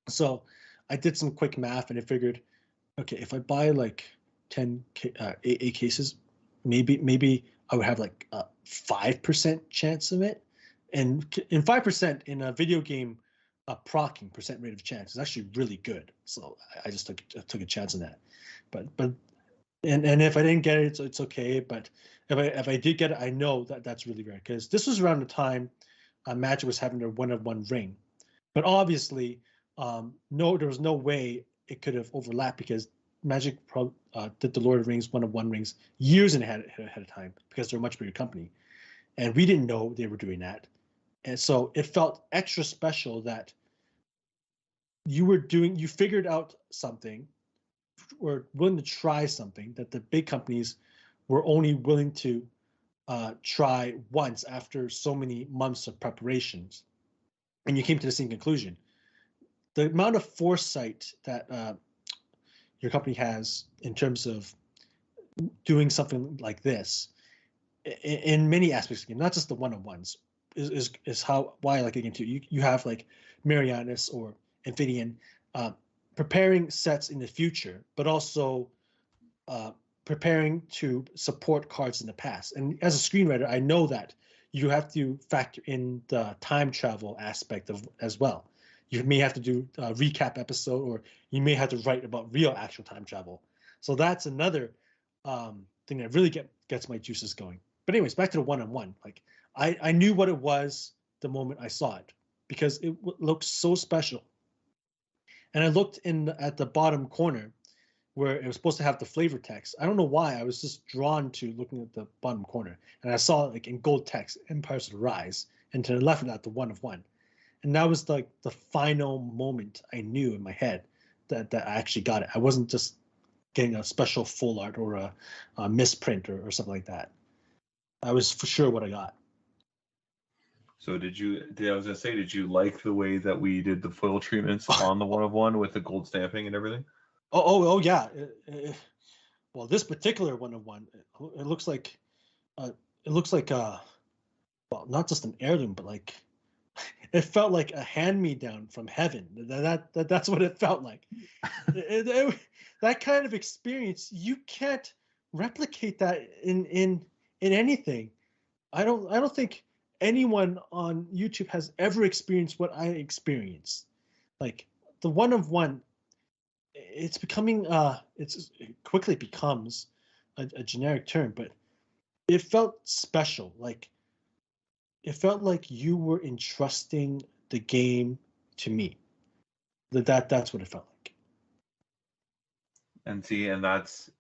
S3: So I did some quick math and I figured, okay, if I buy like 8 cases, maybe I would have like a 5% chance of it. And in 5% in a video game, a procking percent rate of chance is actually really good. So I just took a chance on that. But and if I didn't get it, it's okay. But if I did get it, I know that's really rare because this was around the time Magic was having their one-of-one ring. But obviously, there was no way it could have overlapped because Magic did the Lord of the Rings one-of-one rings years ahead of time because they're a much bigger company, and we didn't know they were doing that, and so it felt extra special that you figured out something, or willing to try something that the big companies were only willing to try once after so many months of preparations, and you came to the same conclusion. The amount of foresight that your company has in terms of doing something like this in many aspects of the game, not just the one-on-ones, is why I like it again too. You have like Marianus or Amphibian preparing sets in the future, but also preparing to support cards in the past. And as a screenwriter, I know that you have to factor in the time travel aspect as well. You may have to do a recap episode, or you may have to write about real actual time travel. So that's another thing that really gets my juices going. But anyways, back to the one-on-one. Like I knew what it was the moment I saw it because it looked so special. And I looked at the bottom corner where it was supposed to have the flavor text. I don't know why. I was just drawn to looking at the bottom corner. And I saw like in gold text, Empires of the Rise. And to the left of that, the one-of-one. And that was like the final moment I knew in my head that I actually got it. I wasn't just getting a special full art or a misprint or something like that. I was for sure what I got.
S2: So did you like the way that we did the foil treatments on the one-of-one with the gold stamping and everything?
S3: Oh yeah. Well, this particular one-of-one, it looks like well, not just an heirloom, but like it felt like a hand-me-down from heaven. That's what it felt like. That kind of experience, you can't replicate that in anything. I don't think anyone on YouTube has ever experienced what I experienced. Like the one-of-one, it's becoming it quickly becomes a generic term, but it felt special. Like it felt like you were entrusting the game to me. That's what it felt like.
S2: And see, and that's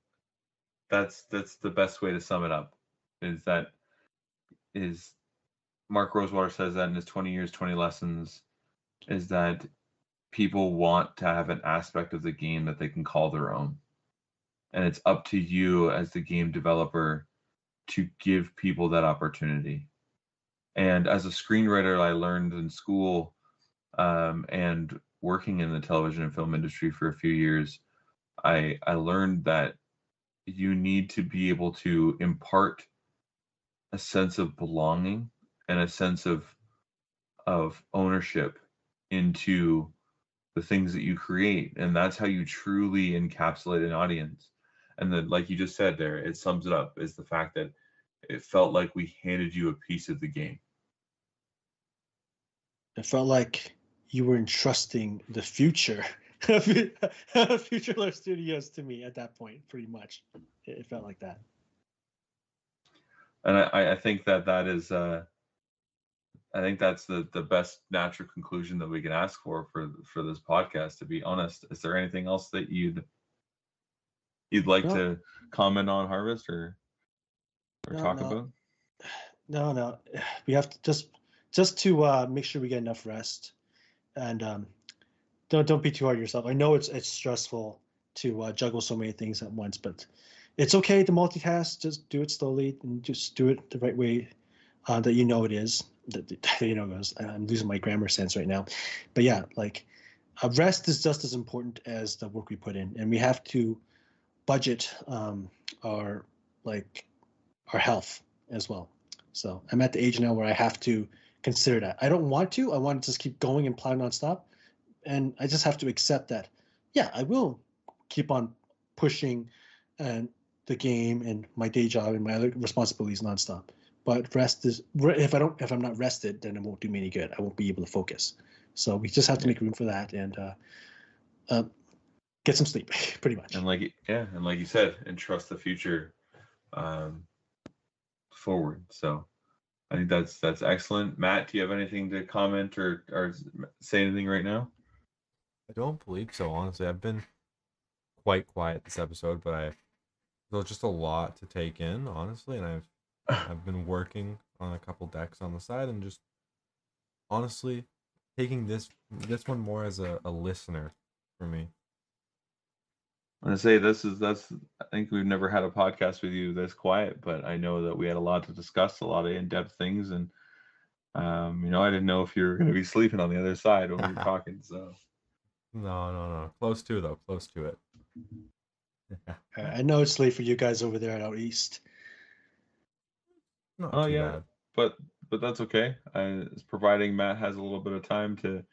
S2: the best way to sum it up. Is Mark Rosewater says that in his 20 years, 20 lessons, is that people want to have an aspect of the game that they can call their own. And it's up to you as the game developer to give people that opportunity. And as a screenwriter, I learned in school and working in the television and film industry for a few years, I learned that you need to be able to impart a sense of belonging and a sense of ownership into the things that you create, and that's how you truly encapsulate an audience. And then, like you just said there, it sums it up, is the fact that it felt like we handed you a piece of the game.
S3: It felt like you were entrusting the future of Future Lore Studios to me at that point, pretty much. It felt like that.
S2: And I think that is I think that's the best natural conclusion that we can ask for this podcast, to be honest. Is there anything else that you'd like
S3: No.
S2: to comment on, Harvest, or talk
S3: No.
S2: about?
S3: No. We have to just to make sure we get enough rest, and don't be too hard on yourself. I know it's stressful to juggle so many things at once, but it's okay to multitask. Just do it slowly and just do it the right way that you know it is. That you know goes. I'm losing my grammar sense right now, but yeah, like rest is just as important as the work we put in, and we have to budget our health as well. So I'm at the age now where I have to consider that. I don't want to. I want to just keep going and plow nonstop, and I just have to accept that. Yeah, I will keep on pushing and the game and my day job and my other responsibilities nonstop. But rest is, if I'm not rested, then it won't do me any good. I won't be able to focus. So we just have to make room for that and get some sleep, pretty much.
S2: And like you said, entrust the future forward. So I think that's excellent. Matt, do you have anything to comment or say anything right now?
S1: I don't believe so, honestly. I've been quite quiet this episode, but there's just a lot to take in, honestly, and I've been working on a couple decks on the side and just honestly taking this one more as a listener for me.
S2: I'm gonna say that's I think we've never had a podcast with you this quiet, but I know that we had a lot to discuss, a lot of in-depth things, and I didn't know if you were gonna be sleeping on the other side when we were talking. So
S1: No. Close to, though. Close to it.
S3: I know it's late for you guys over there out east.
S1: Not
S2: oh
S1: too
S2: yeah,
S1: bad.
S2: but that's okay. It's providing Matt has a little bit of time to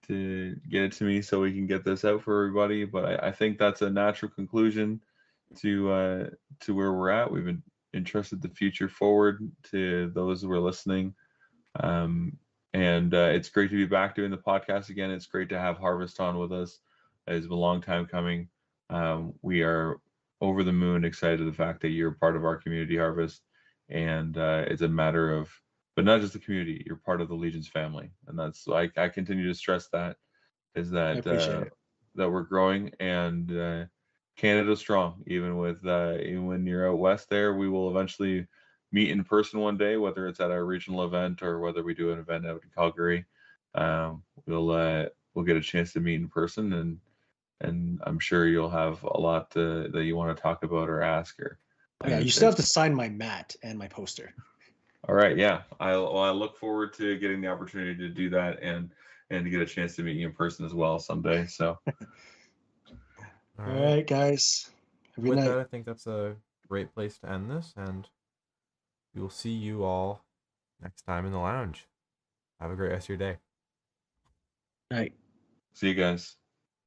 S2: get it to me so we can get this out for everybody. But I think that's a natural conclusion to where we're at. We've entrusted the future forward to those who are listening. And it's great to be back doing the podcast again. It's great to have Harvest on with us. It's been a long time coming. We are over the moon excited the fact that you're part of our community, Harvest. And it's a matter of, but not just the community, you're part of the Legion's family. And that's, I continue to stress that, is
S3: I
S2: that
S3: appreciate it.
S2: that we're growing, and Canada's strong. Even when you're out west there, we will eventually meet in person one day, whether it's at our regional event or whether we do an event out in Calgary. We'll get a chance to meet in person, and I'm sure you'll have a lot that you want to talk about or ask.
S3: Yeah, you still have to sign my mat and my poster.
S2: All right, yeah. I look forward to getting the opportunity to do that and to get a chance to meet you in person as well someday. So,
S3: All right, guys. Have a good
S1: With
S3: night.
S1: that, I think that's a great place to end this, and we will see you all next time in the lounge. Have a great rest of your day.
S3: Night.
S2: see you guys.